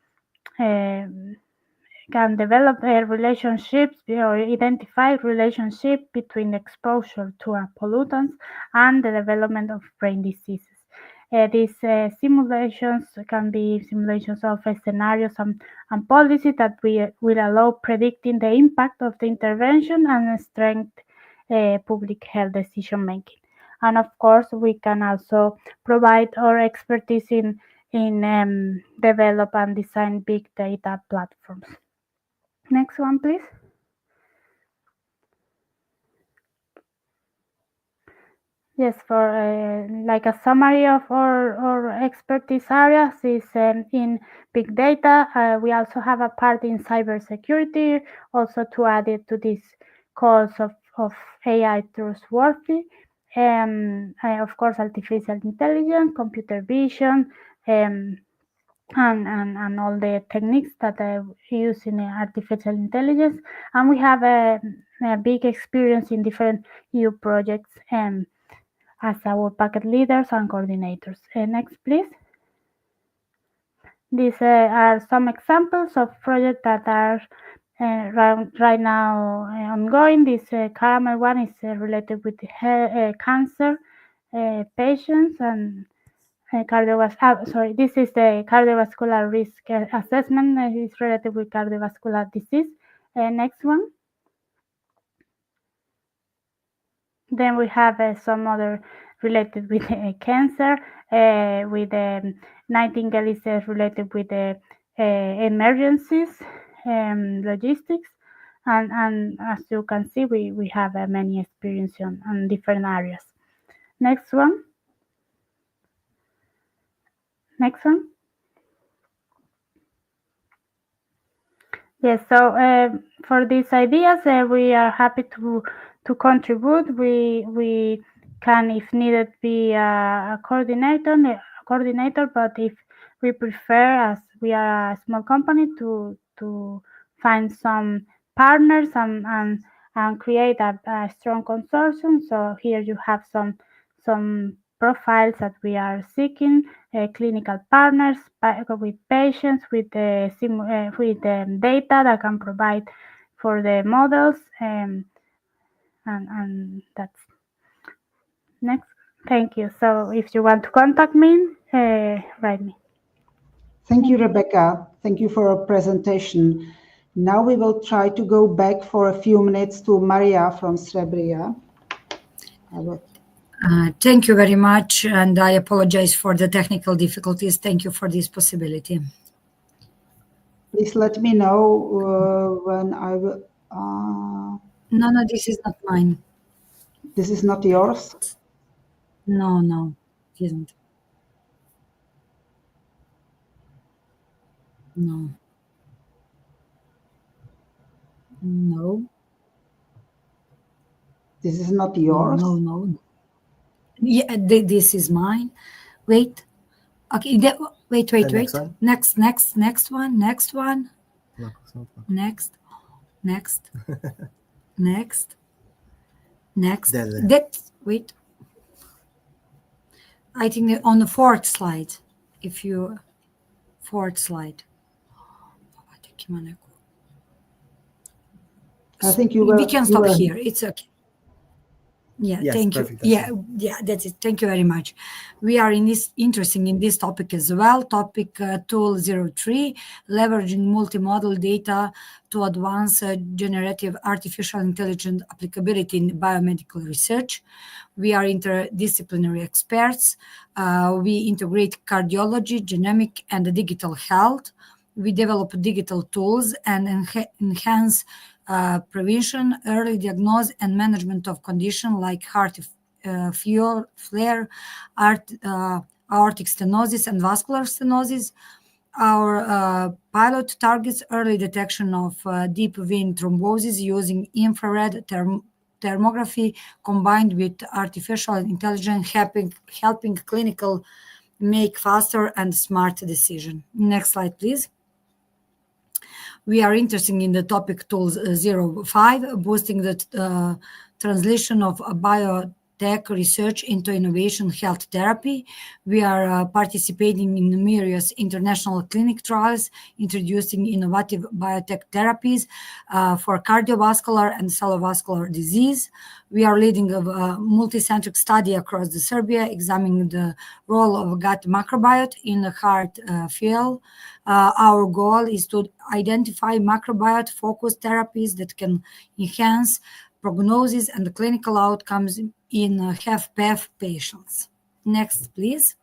develop relationships or identify relationship between exposure to pollutants and the development of brain diseases. These simulations can be simulations of scenarios and policies that will allow predicting the impact of the intervention and strengthen public health decision making. And of course, we can also provide our expertise in develop and design big data platforms. Next one, please. Yes, for like a summary of our expertise areas is in big data. We also have a part in cybersecurity, also to add it to this cause of AI trustworthy. Of course, artificial intelligence, computer vision, and all the techniques that are used in artificial intelligence. And we have a big experience in different EU projects as our packet leaders and coordinators. Next, please. These are some examples of projects that are right now ongoing. This caramel one is related with cancer patients and cardiovascular. This is the cardiovascular risk assessment. It's related with cardiovascular disease. Next one. Then we have some other related with cancer. With Nightingale is related with emergencies, logistics, and as you can see, we have many experience on different areas. Next one. Next one. Yes, so for these ideas, we are happy to contribute. We can, if needed, be a coordinator, but if we prefer, as we are a small company, to find some partners and create a strong consortium. So here you have some profiles that we are seeking. Clinical partners with patients, with data that can provide for the models, and that's next. Thank you. So if you want to contact me, write me. Thank you, Rebecca. Thank you for your presentation. Now we will try to go back for a few minutes to Maria from Srebria. Thank you very much, and I apologize for the technical difficulties. Thank you for this possibility. Please let me know when I will. No, this is not mine. This is not yours? No, it isn't. No. This is not yours? No. Yeah, this is mine. Wait. Okay, wait. Next one. Next. Wait. I think on the fourth slide. Fourth slide. I think we can stop here. It's okay. Yeah, yes, thank perfect, you. Yeah, that's it. Thank you very much. We are interested in this topic as well. Topic tool 03, leveraging multimodal data to advance generative artificial intelligence applicability in biomedical research. We are interdisciplinary experts. We integrate cardiology, genomic, and digital health. We develop digital tools and enhance prevention, early diagnosis, and management of conditions like heart flare, aortic stenosis, and vascular stenosis. Our pilot targets early detection of deep vein thrombosis using infrared thermography combined with artificial intelligence, helping clinical make faster and smart decision. Next slide, please. We are interested in the topic tools 05, boosting the translation of biotech research into innovation health therapy. We are participating in numerous international clinic trials, introducing innovative biotech therapies for cardiovascular and cerebrovascular disease. We are leading a multicentric study across Serbia, examining the role of gut microbiome in the heart field. Our goal is to identify microbiome-focused therapies that can enhance prognosis and clinical outcomes in HFpEF patients. Next, please.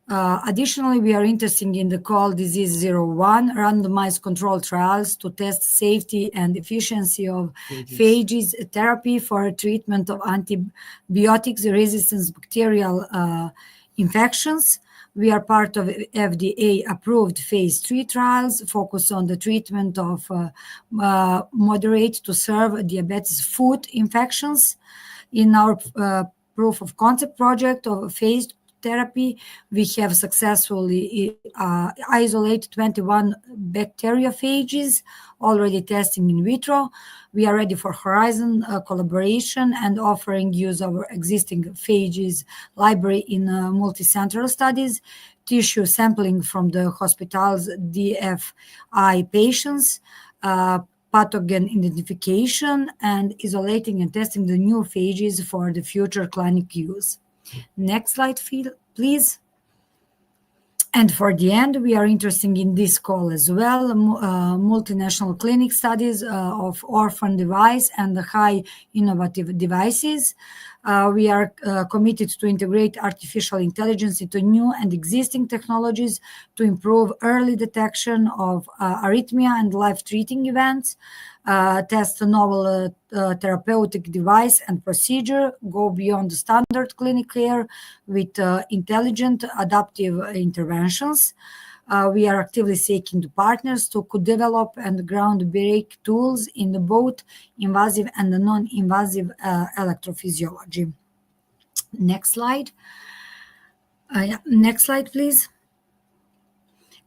Additionally, we are interested in the call disease 01 randomized control trials to test safety and efficiency of phages therapy for treatment of antibiotics resistant bacterial infections. We are part of FDA-approved phase 3 trials focused on the treatment of moderate to severe diabetes foot infections. In our proof of concept project of phase therapy. We have successfully isolated 21 bacteriophages, already testing in vitro. We are ready for Horizon collaboration and offering use of our existing phages library in multicentral studies, tissue sampling from the hospital's DFI patients, pathogen identification, and isolating and testing the new phages for the future clinic use. Next slide, please. And for the end, we are interested in this call as well, multinational clinic studies of orphan device and the high innovative devices. We are committed to integrate artificial intelligence into new and existing technologies to improve early detection of arrhythmia and life-threatening events, test a novel therapeutic device and procedure, go beyond the standard clinic care with intelligent adaptive interventions. We are actively seeking the partners to co-develop and groundbreak tools in both invasive and non-invasive electrophysiology. Next slide. Next slide, please.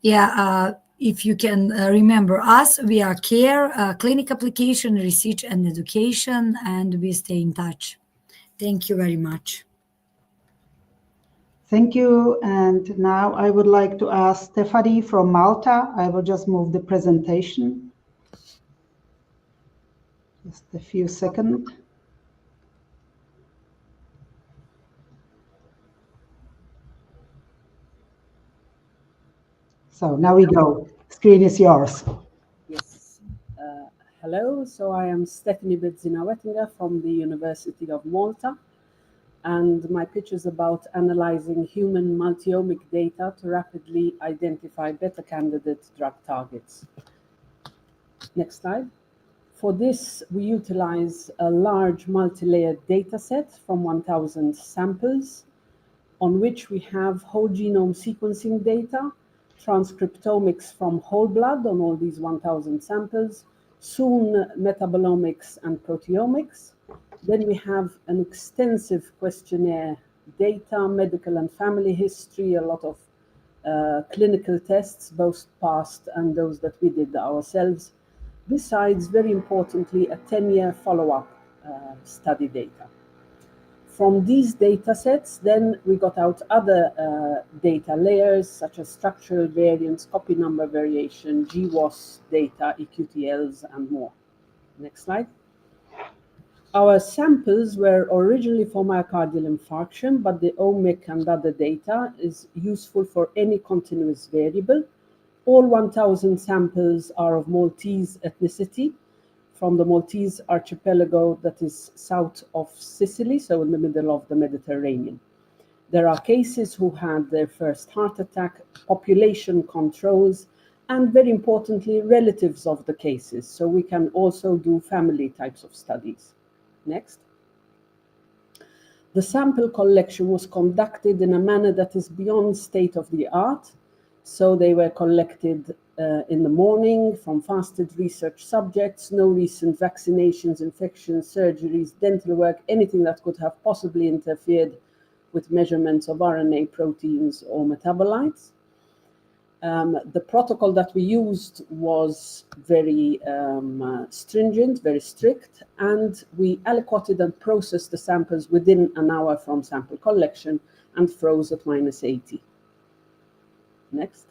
Yeah, if you can remember us, we are CARE, clinic application, research and education, and we stay in touch. Thank you very much. Thank you. And now I would like to ask Stephanie from Malta. I will just move the presentation. Just a few seconds. So now we go. Screen is yours. Yes. Hello. So I am Stephanie Bedzina-Wettinger from the University of Malta. And my pitch is about analyzing human multi-omic data to rapidly identify better candidate drug targets. Next slide. For this, we utilize a large multi-layered data set from 1,000 samples on which we have whole genome sequencing data, transcriptomics from whole blood on all these 1,000 samples, soon metabolomics and proteomics. Then we have an extensive questionnaire data, medical and family history, a lot of clinical tests, both past and those that we did ourselves. Besides, very importantly, a 10-year follow-up study data. From these data sets, then we got out other data layers, such as structural variants, copy number variation, GWAS data, EQTLs, and more. Next slide. Our samples were originally for myocardial infarction, but the omic and other data is useful for any continuous variable. All 1,000 samples are of Maltese ethnicity from the Maltese archipelago that is south of Sicily, so in the middle of the Mediterranean. There are cases who had their first heart attack, population controls, and very importantly, relatives of the cases. So we can also do family types of studies. Next. The sample collection was conducted in a manner that is beyond state of the art. So they were collected in the morning from fasted research subjects, no recent vaccinations, infections, surgeries, dental work, anything that could have possibly interfered with measurements of RNA, proteins, or metabolites. The protocol that we used was very stringent, very strict, and we aliquoted and processed the samples within an hour from sample collection and froze at -80. Next.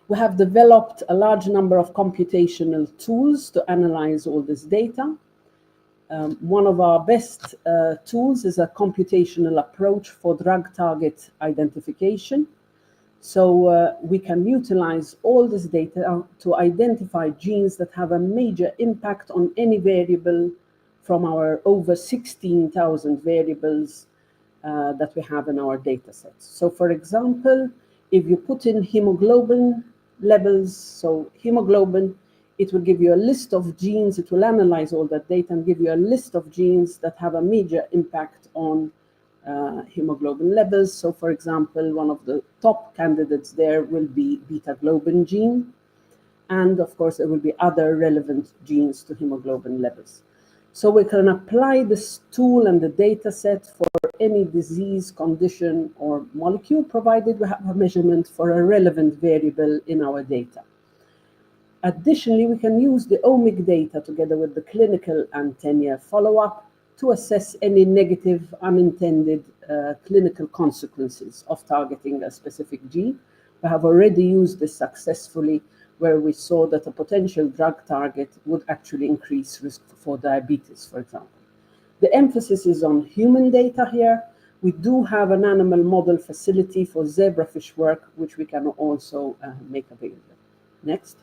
We have developed a large number of computational tools to analyze all this data. One of our best tools is a computational approach for drug target identification. So we can utilize all this data to identify genes that have a major impact on any variable from our over 16,000 variables that we have in our data sets. So for example, if you put in hemoglobin levels, so hemoglobin, it will give you a list of genes, it will analyze all that data and give you a list of genes that have a major impact on hemoglobin levels. So for example, one of the top candidates there will be beta globin gene. And of course, there will be other relevant genes to hemoglobin levels. So we can apply this tool and the data set for any disease, condition, or molecule, provided we have a measurement for a relevant variable in our data. Additionally, we can use the omic data together with the clinical and 10-year follow-up to assess any negative, unintended clinical consequences of targeting a specific gene. We have already used this successfully, where we saw that a potential drug target would actually increase risk for diabetes, for example. The emphasis is on human data here. We do have an animal model facility for zebrafish work, which we can also make available. Next.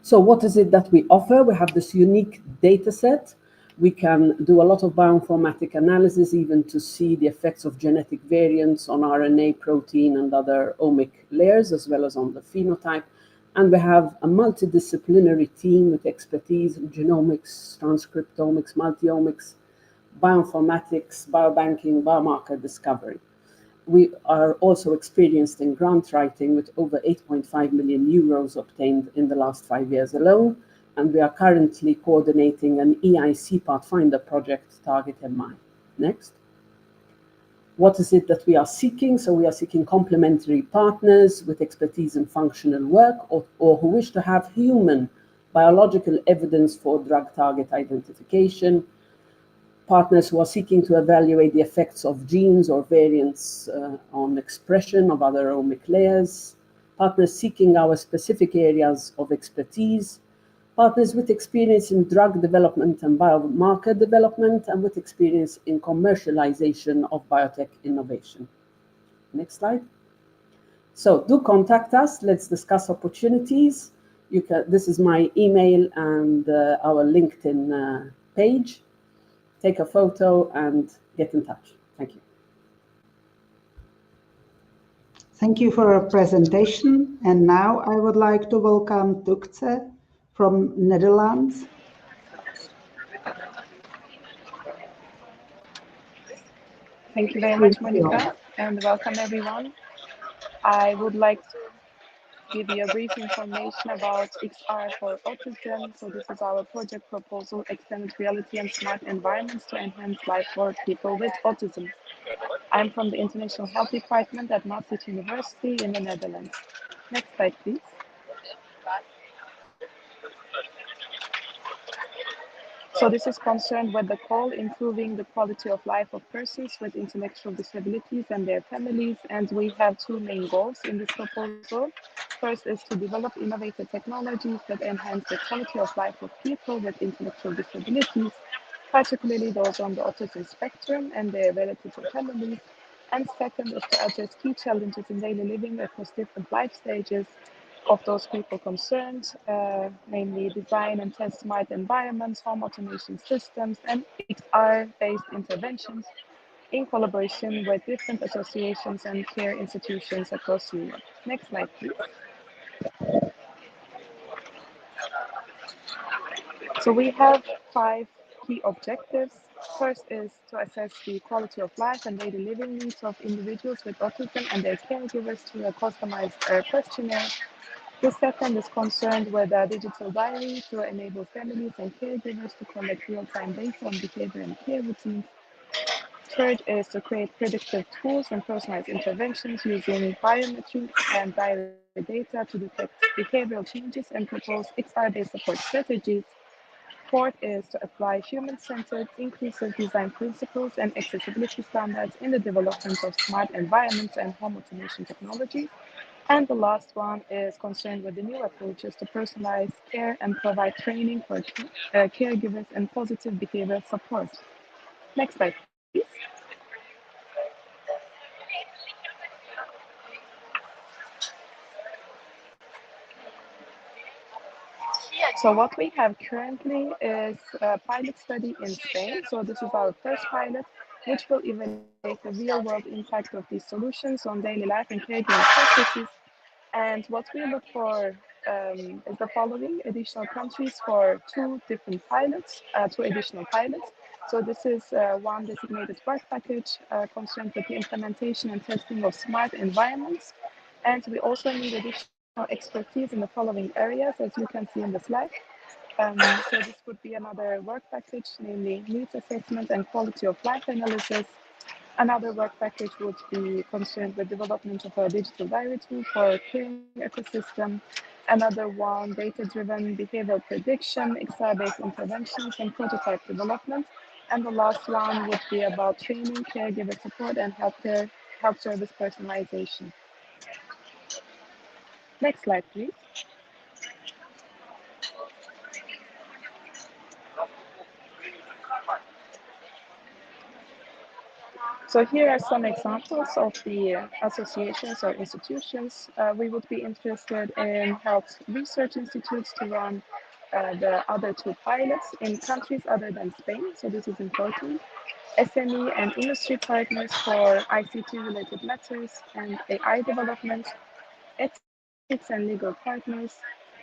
So what is it that we offer? We have this unique data set. We can do a lot of bioinformatic analysis, even to see the effects of genetic variants on RNA, protein, and other omic layers, as well as on the phenotype. And we have a multidisciplinary team with expertise in genomics, transcriptomics, multiomics, bioinformatics, biobanking, biomarker discovery. We are also experienced in grant writing with over 8.5 million euros obtained in the last 5 years alone. And we are currently coordinating an EIC Pathfinder project target MI. Next. What is it that we are seeking? So we are seeking complementary partners with expertise in functional work or who wish to have human biological evidence for drug target identification, partners who are seeking to evaluate the effects of genes or variants on expression of other omic layers, partners seeking our specific areas of expertise, partners with experience in drug development and biomarker development, and with experience in commercialization of biotech innovation. Next slide. So do contact us. Let's discuss opportunities. This is my email and our LinkedIn page. Take a photo and get in touch. Thank you. Thank you for your presentation. And now I would like to welcome Tukce from Netherlands. Thank you very much, Monica, and welcome everyone. I would like to give you a brief information about XR for autism. So this is our project proposal, extended reality and smart environments to enhance life for people with autism. I'm from the International Health Department at Maastricht University in the Netherlands. Next slide, please. So this is concerned with the goal improving the quality of life of persons with intellectual disabilities and their families. And we have two main goals in this proposal. First is to develop innovative technologies that enhance the quality of life of people with intellectual disabilities, particularly those on the autism spectrum and their relatives or families. And second is to address key challenges in daily living across different life stages of those people concerned, namely design and test smart environments, home automation systems, and XR-based interventions in collaboration with different associations and care institutions across Europe. Next slide, please. So we have 5 key objectives. First is to assess the quality of life and daily living needs of individuals with autism and their caregivers through a customized questionnaire. The second is concerned with a digital diary to enable families and caregivers to collect real-time data on behavior and care routines. Third is to create predictive tools and personalized interventions using biometrics and diary data to detect behavioral changes and propose XR-based support strategies. Fourth is to apply human-centered, inclusive design principles and accessibility standards in the development of smart environments and home automation technologies. And the last one is concerned with the new approaches to personalized care and provide training for caregivers and positive behavioral support. Next slide, please. So what we have currently is a pilot study in Spain. So this is our first pilot, which will evaluate the real-world impact of these solutions on daily life and caregiving processes. And what we look for is the following: additional countries for two additional pilots. So this is one designated work package concerned with the implementation and testing of smart environments. And we also need additional expertise in the following areas, as you can see in the slide. So this would be another work package, namely needs assessment and quality of life analysis. Another work package would be concerned with development of a digital diary tool for clearing ecosystem. Another one, data-driven behavioral prediction, XR-based interventions, and prototype development. And the last one would be about training, caregiver support, and health service personalization. Next slide, please. So here are some examples of the associations or institutions we would be interested in. Health research institutes to run the other two pilots in countries other than Spain. So this is important. SME and industry partners for ICT-related matters and AI development, ethics and legal partners,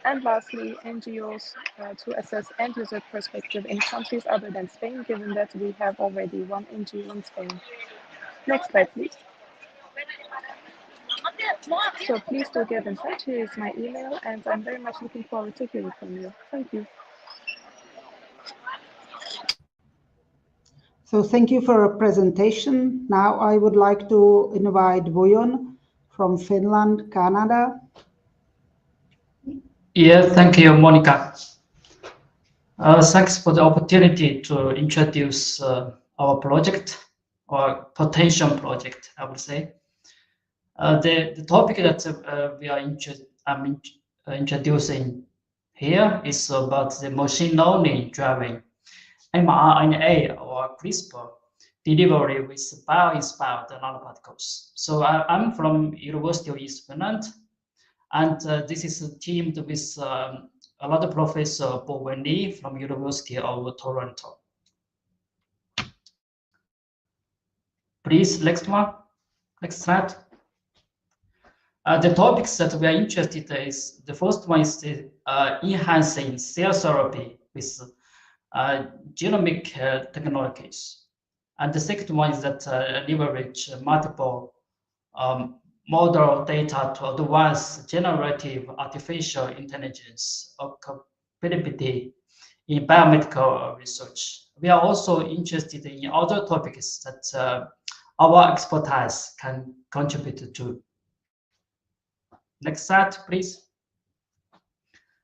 and lastly, NGOs to assess end-user perspective in countries other than Spain, given that we have already one NGO in Spain. Next slide, please. So please do get in touch. Here is my email, and I'm very much looking forward to hearing from you. Thank you. So thank you for your presentation. Now I would like to invite Vujon from Finland, Canada. Yeah, thank you, Monica. Thanks for the opportunity to introduce our project, or potential project, I would say. The topic that I'm introducing here is about the machine learning driving mRNA or CRISPR delivery with bio-inspired nanoparticles. So I'm from University of East Finland, and this is teamed with another professor, Bo Lee from University of Toronto. Please, next one. Next slide. The topics that we are interested in is, the first one is the enhancing cell therapy with genomic technologies. And the second one is that leverage multiple model data to advance generative artificial intelligence or capability in biomedical research. We are also interested in other topics that our expertise can contribute to. Next slide, please.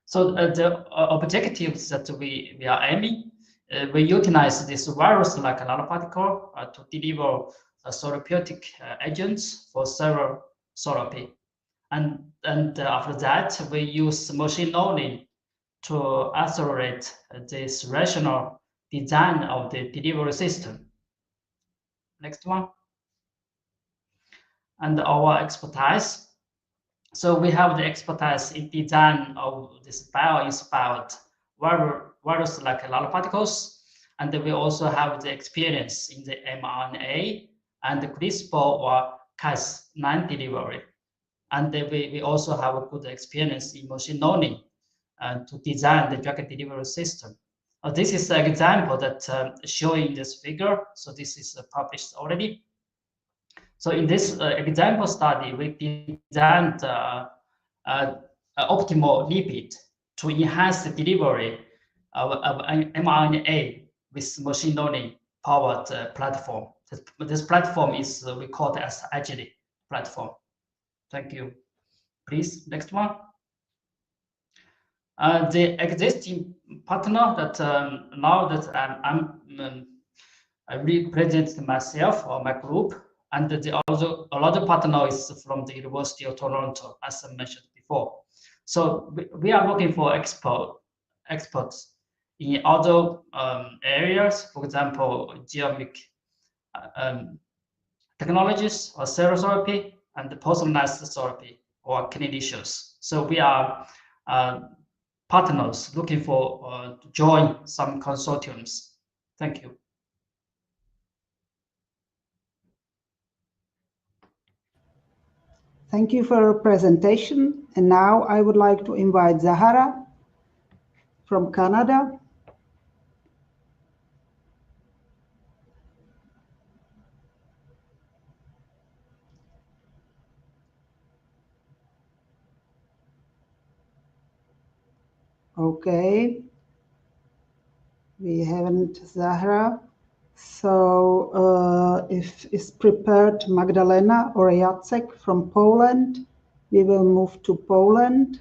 So the objectives that we are aiming, we utilize this virus-like nanoparticle to deliver therapeutic agents for cell therapy. And after that, we use machine learning to accelerate this rational design of the delivery system. Next one. And our expertise. So we have the expertise in design of this bio-inspired virus-like nanoparticles, and we also have the experience in the mRNA and the CRISPR or Cas9 delivery. And we also have a good experience in machine learning to design the drug delivery system. This is an example that showing this figure. So this is published already. So in this example study, we designed optimal lipid to enhance the delivery of mRNA with machine learning powered platform. This platform is, we call it as Agile platform. Thank you. Please, next one. The existing partner that now that I represent myself or my group, and the other partner is from the University of Toronto, as I mentioned before. So we are looking for experts in other areas, for example, genomic technologies or cell therapy and personalized therapy or clinicians. So we are partners looking for to join some consortiums. Thank you. Thank you for your presentation. And now I would like to invite Zahara from Canada. Okay. We haven't Zahra. So if is prepared Magdalena or Jacek from Poland, we will move to Poland.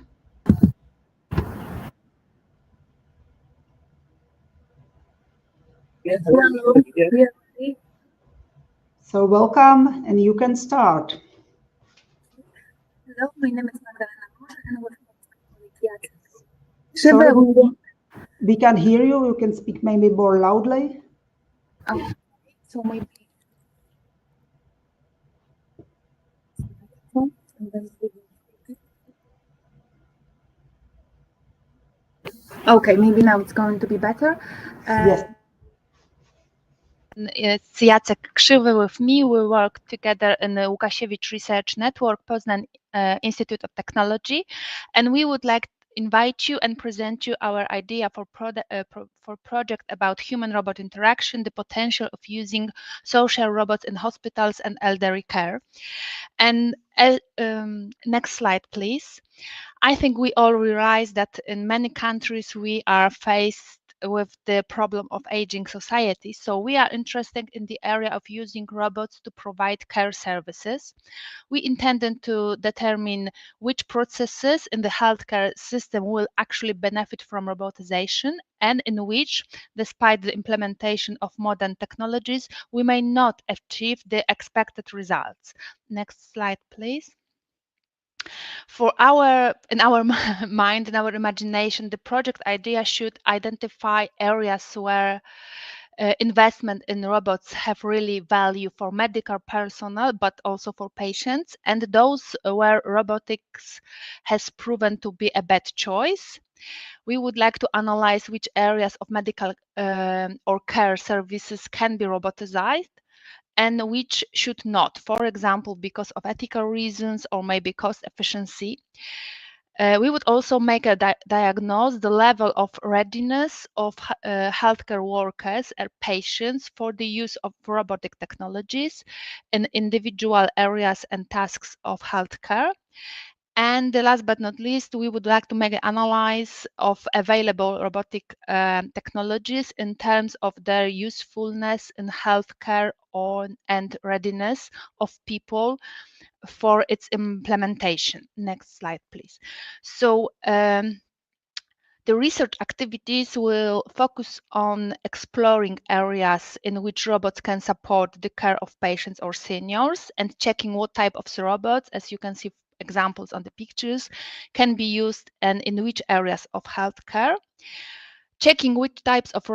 Yes, hello. Yes. So welcome, and you can start. Hello, my name is Magdalena and we're Sorry, we can hear you. You can speak maybe more loudly. So maybe. Okay, maybe now it's going to be better. Yes. It's Jacek Krzywy with me. We work together in the Łukasiewicz Research Network, Poznan Institute of Technology, and we would like to invite you and present you our idea for project about human-robot interaction, the potential of using social robots in hospitals and elderly care. And next slide, please. I think we all realize that in many countries we are faced with the problem of aging society. So we are interested in the area of using robots to provide care services. We intended to determine which processes in the healthcare system will actually benefit from robotization and in which, despite the implementation of modern technologies, we may not achieve the expected results. Next slide, please. In our mind, in our imagination, the project idea should identify areas where investment in robots have really value for medical personnel, but also for patients, and those where robotics has proven to be a bad choice. We would like to analyze which areas of medical or care services can be robotized and which should not, for example, because of ethical reasons or maybe cost efficiency. We would also make a diagnose the level of readiness of healthcare workers and patients for the use of robotic technologies in individual areas and tasks of healthcare. And last but not least, we would like to make an analysis of available robotic technologies in terms of their usefulness in healthcare and readiness of people for its implementation. Next slide, please. So the research activities will focus on exploring areas in which robots can support the care of patients or seniors and checking what type of robots, as you can see examples on the pictures, can be used and in which areas of healthcare. Checking which types of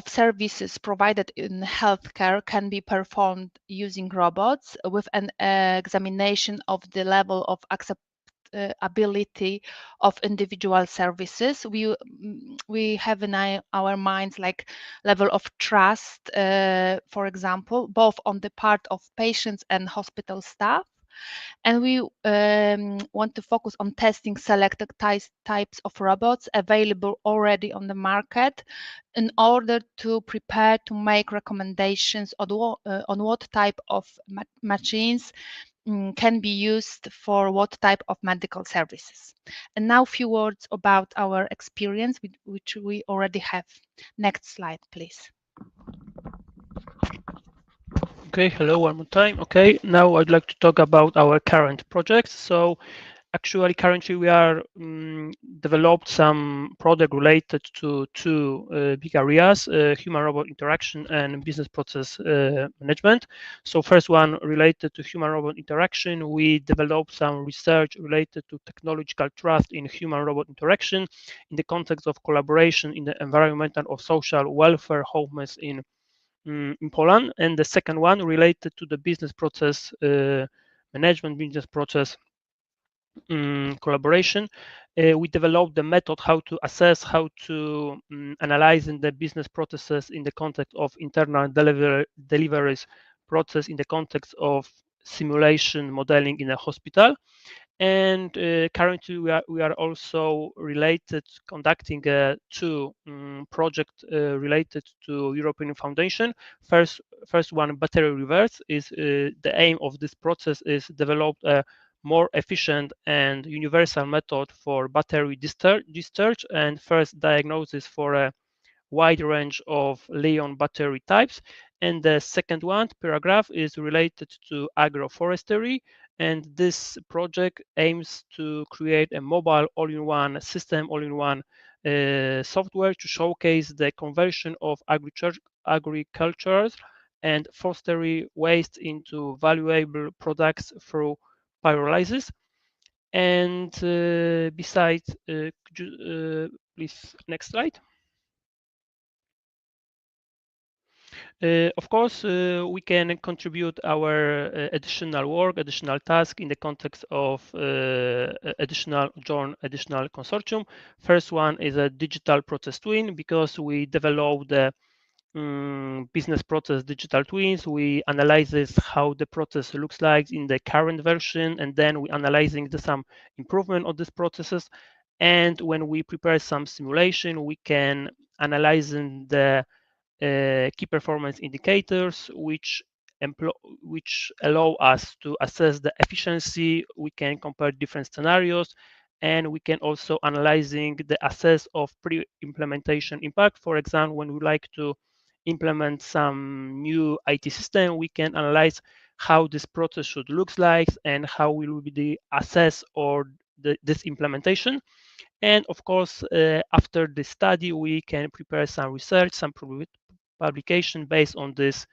services provided in healthcare can be performed using robots with an examination of the level of acceptability of individual services. We have in our minds like level of trust, for example, both on the part of patients and hospital staff. And we want to focus on testing selected types of robots available already on the market in order to prepare to make recommendations on what type of machines can be used for what type of medical services. And now a few words about our experience, which we already have. Next slide, please. Okay, hello one more time. Okay, now I'd like to talk about our current projects. So actually currently we are developed some product related to two big areas, human-robot interaction and business process management. So first one related to human-robot interaction, we developed some research related to technological trust in human-robot interaction in the context of collaboration in the environmental or social welfare homes in Poland, and the second one related to the business process management, business process collaboration. We developed the method how to assess, how to analyze in the business processes in the context of internal deliveries process in the context of simulation modeling in a hospital. And currently we are also conducting two projects related to European Foundation. First one, battery reverse, is the aim of this process is develop a more efficient and universal method for battery discharge and first diagnosis for wide range of Li-ion battery types. And the second one, paragraph, is related to agroforestry. And this project aims to create a mobile all-in-one system, all-in-one software to showcase the conversion of agriculture and forestry waste into valuable products through pyrolysis. And besides, could you please next slide? Of course, we can contribute our additional work, additional task in the context of additional consortium. First one is a digital process twin, because we developed the business process digital twins. We analyze how the process looks like in the current version, and then we analyzing some improvement of these processes. And when we prepare some simulation, we can analyze the key performance indicators, which allow us to assess the efficiency. We can compare different scenarios, and we can also analyzing the assess of pre-implementation impact. For example, when we like to implement some new IT system, we can analyze how this process should look like and how will be the assess or this implementation. And of course, after the study, we can prepare some research, some publication based on this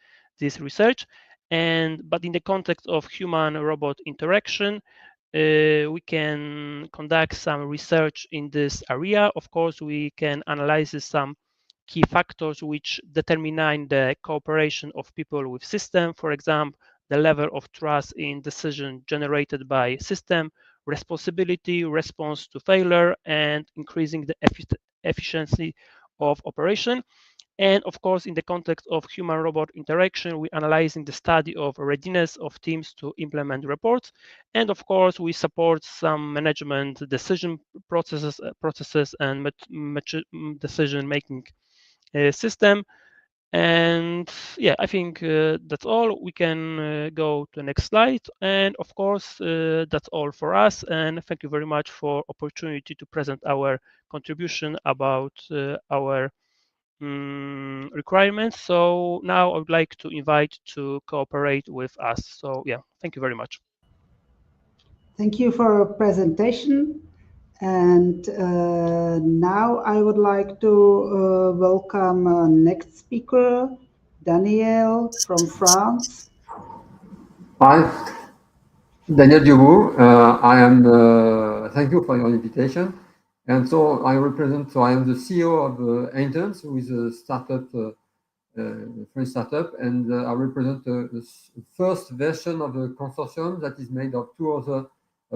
research. But in the context of human-robot interaction, we can conduct some research in this area. Of course, we can analyze some key factors which determine the cooperation of people with system. For example, the level of trust in decision generated by system, responsibility, response to failure, and increasing the efficiency of operation. And of course, in the context of human-robot interaction, we're analyzing the study of readiness of teams to implement reports. And of course, we support some management decision processes and decision-making system. And yeah, I think that's all. We can go to the next slide. And of course, that's all for us. And thank you very much for opportunity to present our contribution about our requirements. So now I would like to invite to cooperate with us. So yeah, thank you very much. Thank you for your presentation. And now I would like to welcome next speaker, Daniel from France. Hi, Daniel Diogo. I am. Thank you for your invitation. And so I am the CEO of Intens, who is a startup, French startup, and I represent the first version of the consortium that is made of two other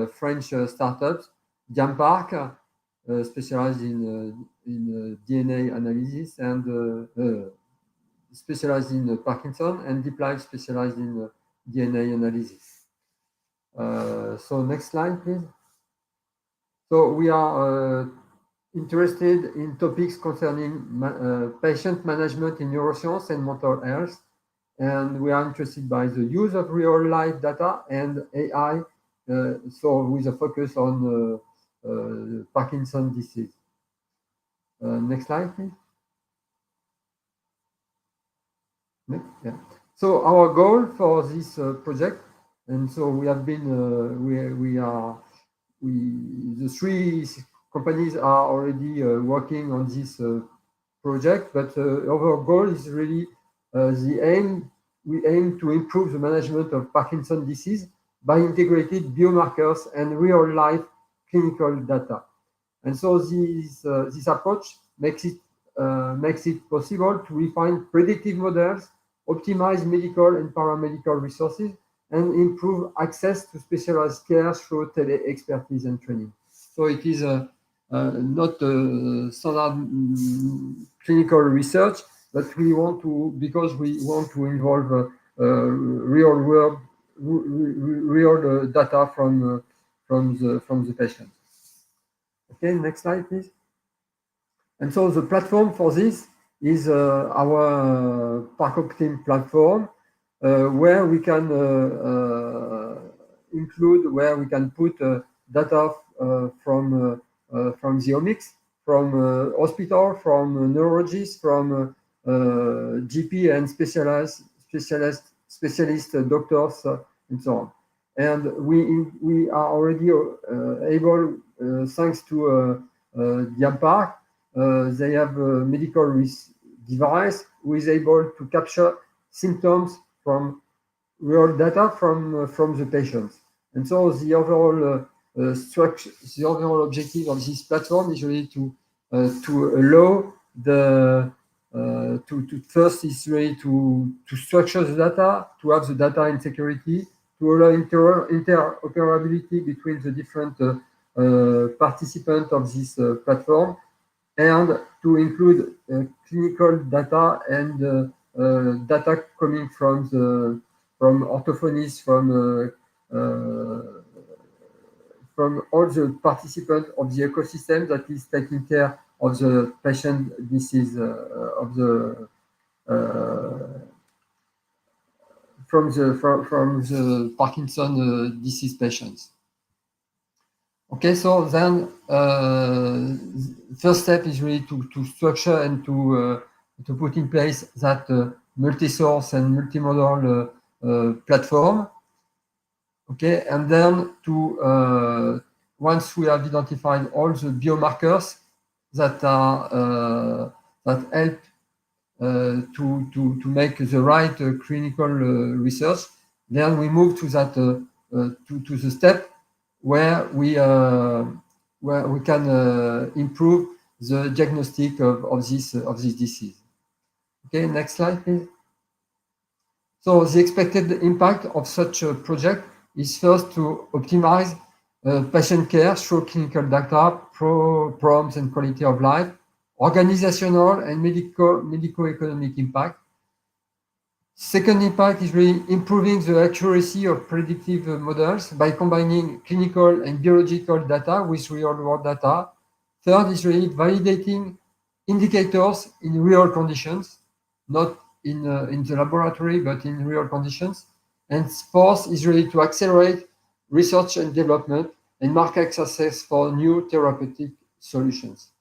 French startups, Diampark, specialized in DNA analysis, and specialized in Parkinson, and DeepLife, specialized in DNA analysis. So next slide, please. So we are interested in topics concerning patient management in neuroscience and mental health, and we are interested by the use of real-life data and AI, so with a focus on Parkinson's disease. Next slide, please. Yeah. So our goal for this project, and so we have been, the three companies are already working on this project, but our goal is really we aim to improve the management of Parkinson's disease by integrated biomarkers and real-life clinical data. And so this approach makes it possible to refine predictive models, optimize medical and paramedical resources, and improve access to specialized care through tele-expertise and training. So it is not a standard clinical research, but we want to, because we want to involve real data from the patient. Okay, next slide, please. And so the platform for this is our ParkOptim platform, where we can where we can put data from the omics, hospital, from neurologists, from GP and specialist doctors, and so on. And we are already able, thanks to Diampar, they have a medical device who is able to capture symptoms from real data from the patients. And so the overall structure, the overall objective of this platform is really to allow the first is really to structure the data, to have the data in security, to allow interoperability between the different participants of this platform, and to include clinical data and data coming from orthophonists, from all the participants of the ecosystem that is taking care of the patient disease from the Parkinson disease patients. Okay, so then first step is really to structure and to put in place that multi-source and multimodal platform. Okay, and then to once we have identified all the biomarkers that are that help to make the right clinical research, then we move to that to the step where we can improve the diagnostic of this disease. Okay, next slide, please. So the expected impact of such a project is first to optimize patient care through clinical data, problems and quality of life, organizational and medico-economic impact. Second impact is really improving the accuracy of predictive models by combining clinical and biological data with real-world data. Third is really validating indicators in real conditions, not in the laboratory, but in real conditions. And fourth is really to accelerate research and development and market access for new therapeutic solutions.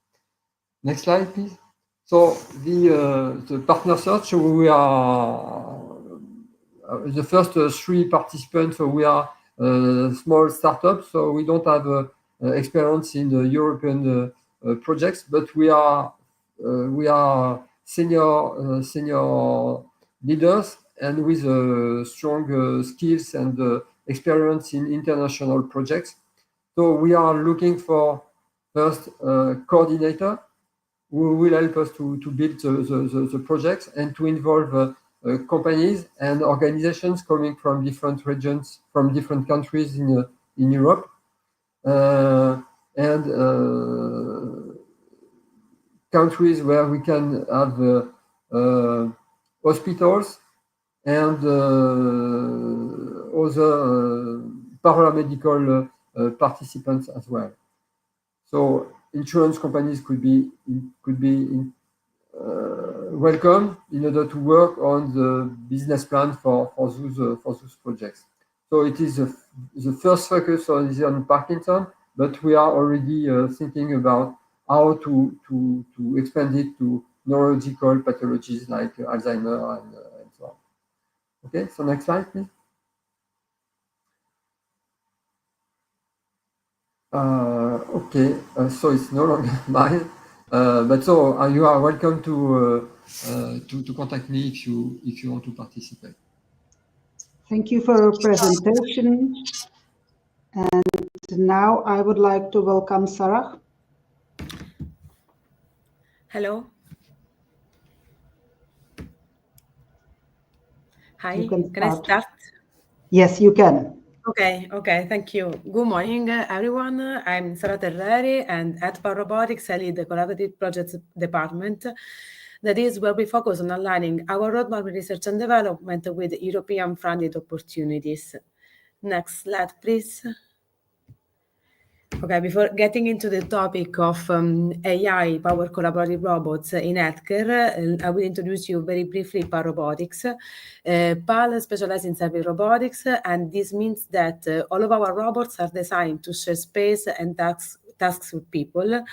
Next slide, please. So the partner search, we are the first three participants. So we are small startups, so we don't have experience in the European projects, but we are senior leaders and with strong skills and experience in international projects. So we are looking for first coordinator who will help us to build the projects and to involve companies and organizations coming from different regions, from different countries in Europe, and countries where we can have hospitals and other paramedical participants as well. So insurance companies could be welcome in order to work on the business plan for those projects. So it is the first focus on Parkinson, but we are already thinking about how to expand it to neurological pathologies like Alzheimer and so on. Okay, so next slide, please. Okay, so it's no longer mine, but so you are welcome to contact me if you want to participate. Thank you for your presentation. And now I would like to welcome Sarah. Hello. Hi, can I start? Yes, you can. Okay, thank you. Good morning, everyone. I'm Sara Terreri, and at Power Robotics, I lead the Collaborative Projects Department. That is where we focus on aligning our roadmap research and development with European funded opportunities. Next slide, please. Okay, before getting into the topic of AI-powered collaborative robots in healthcare, I will introduce you very briefly Power Robotics. PAL specializes in service robotics, and this means that all of our robots are designed to share space and tasks with people.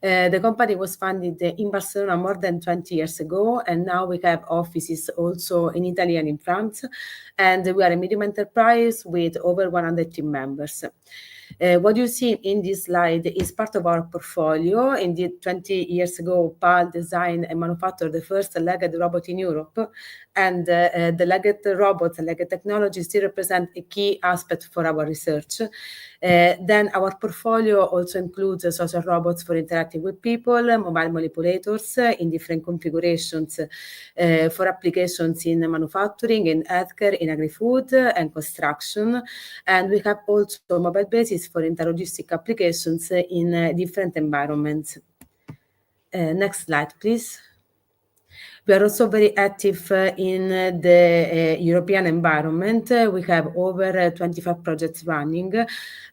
The company was founded in Barcelona more than 20 years ago, and now we have offices also in Italy and in France. And we are a medium enterprise with over 100 team members. What you see in this slide is part of our portfolio. Indeed, 20 years ago, PAL designed and manufactured the first legged robot in Europe. And the legged robots and legged technology still represent a key aspect for our research. Then our portfolio also includes social robots for interacting with people, mobile manipulators in different configurations for applications in manufacturing, in healthcare, in agri-food and construction. And we have also mobile bases for intralogistic applications in different environments. Next slide, please. We are also very active in the European environment. We have over 25 projects running,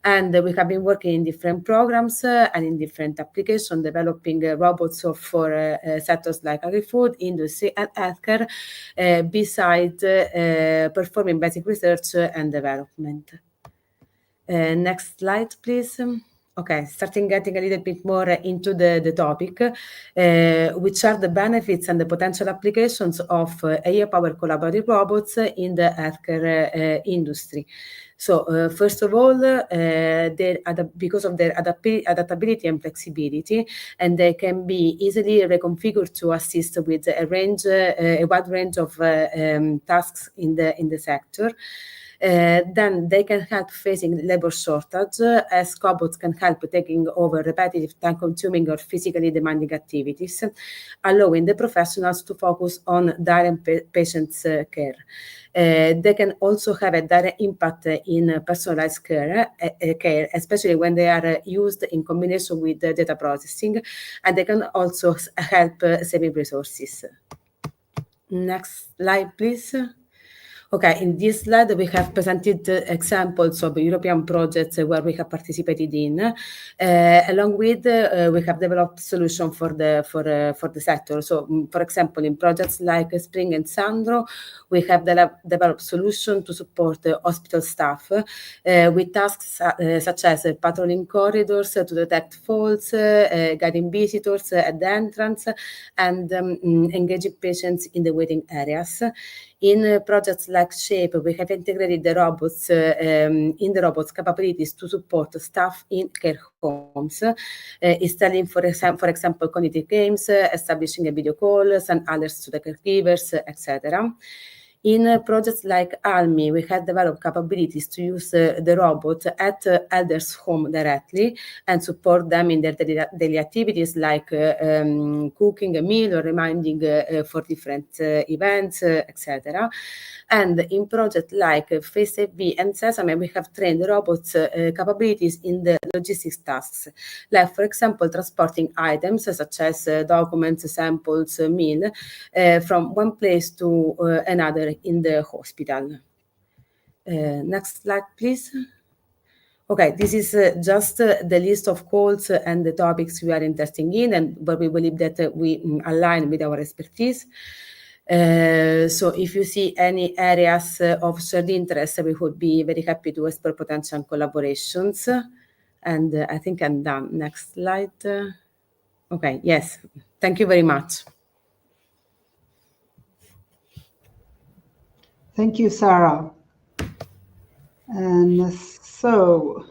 and we have been working in different programs and in different applications, developing robots for sectors like agri-food, industry, and healthcare, besides performing basic research and development. Next slide, please. Okay, starting getting a little bit more into the topic, which are the benefits and the potential applications of AI-powered collaborative robots in the healthcare industry. So first of all, because of their adaptability and flexibility, and they can be easily reconfigured to assist with a wide range of tasks in the sector. Then they can help facing labor shortage, as cobots can help taking over repetitive, time-consuming or physically demanding activities, allowing the professionals to focus on direct patients' care. They can also have a direct impact in personalized care, especially when they are used in combination with data processing, and they can also help saving resources. Next slide, please. Okay, in this slide, we have presented examples of European projects where we have participated in. Along with, we have developed solutions for the sector. So, for example, in projects like Spring and Sandro, we have developed solutions to support hospital staff with tasks such as patrolling corridors to detect faults, guiding visitors at the entrance, and engaging patients in the waiting areas. In projects like Shape, we have integrated the robots in the robots' capabilities to support staff in care homes, installing, for example, cognitive games, establishing a video call, send alerts to the caregivers, etc. In projects like ALMI, we have developed capabilities to use the robot at elders' home directly and support them in their daily activities like cooking a meal or reminding for different events, etc. And in projects like FaceAV and Sesame, we have trained the robots' capabilities in the logistics tasks, like, for example, transporting items such as documents, samples, meal from one place to another in the hospital. Next slide, please. Okay, this is just the list of calls and the topics we are interested in and where we believe that we align with our expertise. So if you see any areas of shared interest, we would be very happy to explore potential collaborations. And I think I'm done. Next slide. Okay, yes, thank you very much. Thank you, Sarah. And so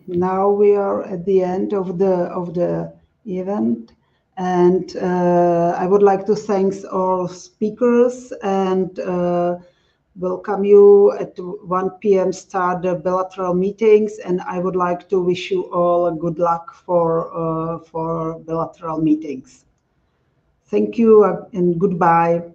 now we are at the end of the event, and I would like to thank all speakers and welcome you at 1 p.m. start the bilateral meetings, and I would like to wish you all a good luck for bilateral meetings. Thank you and goodbye.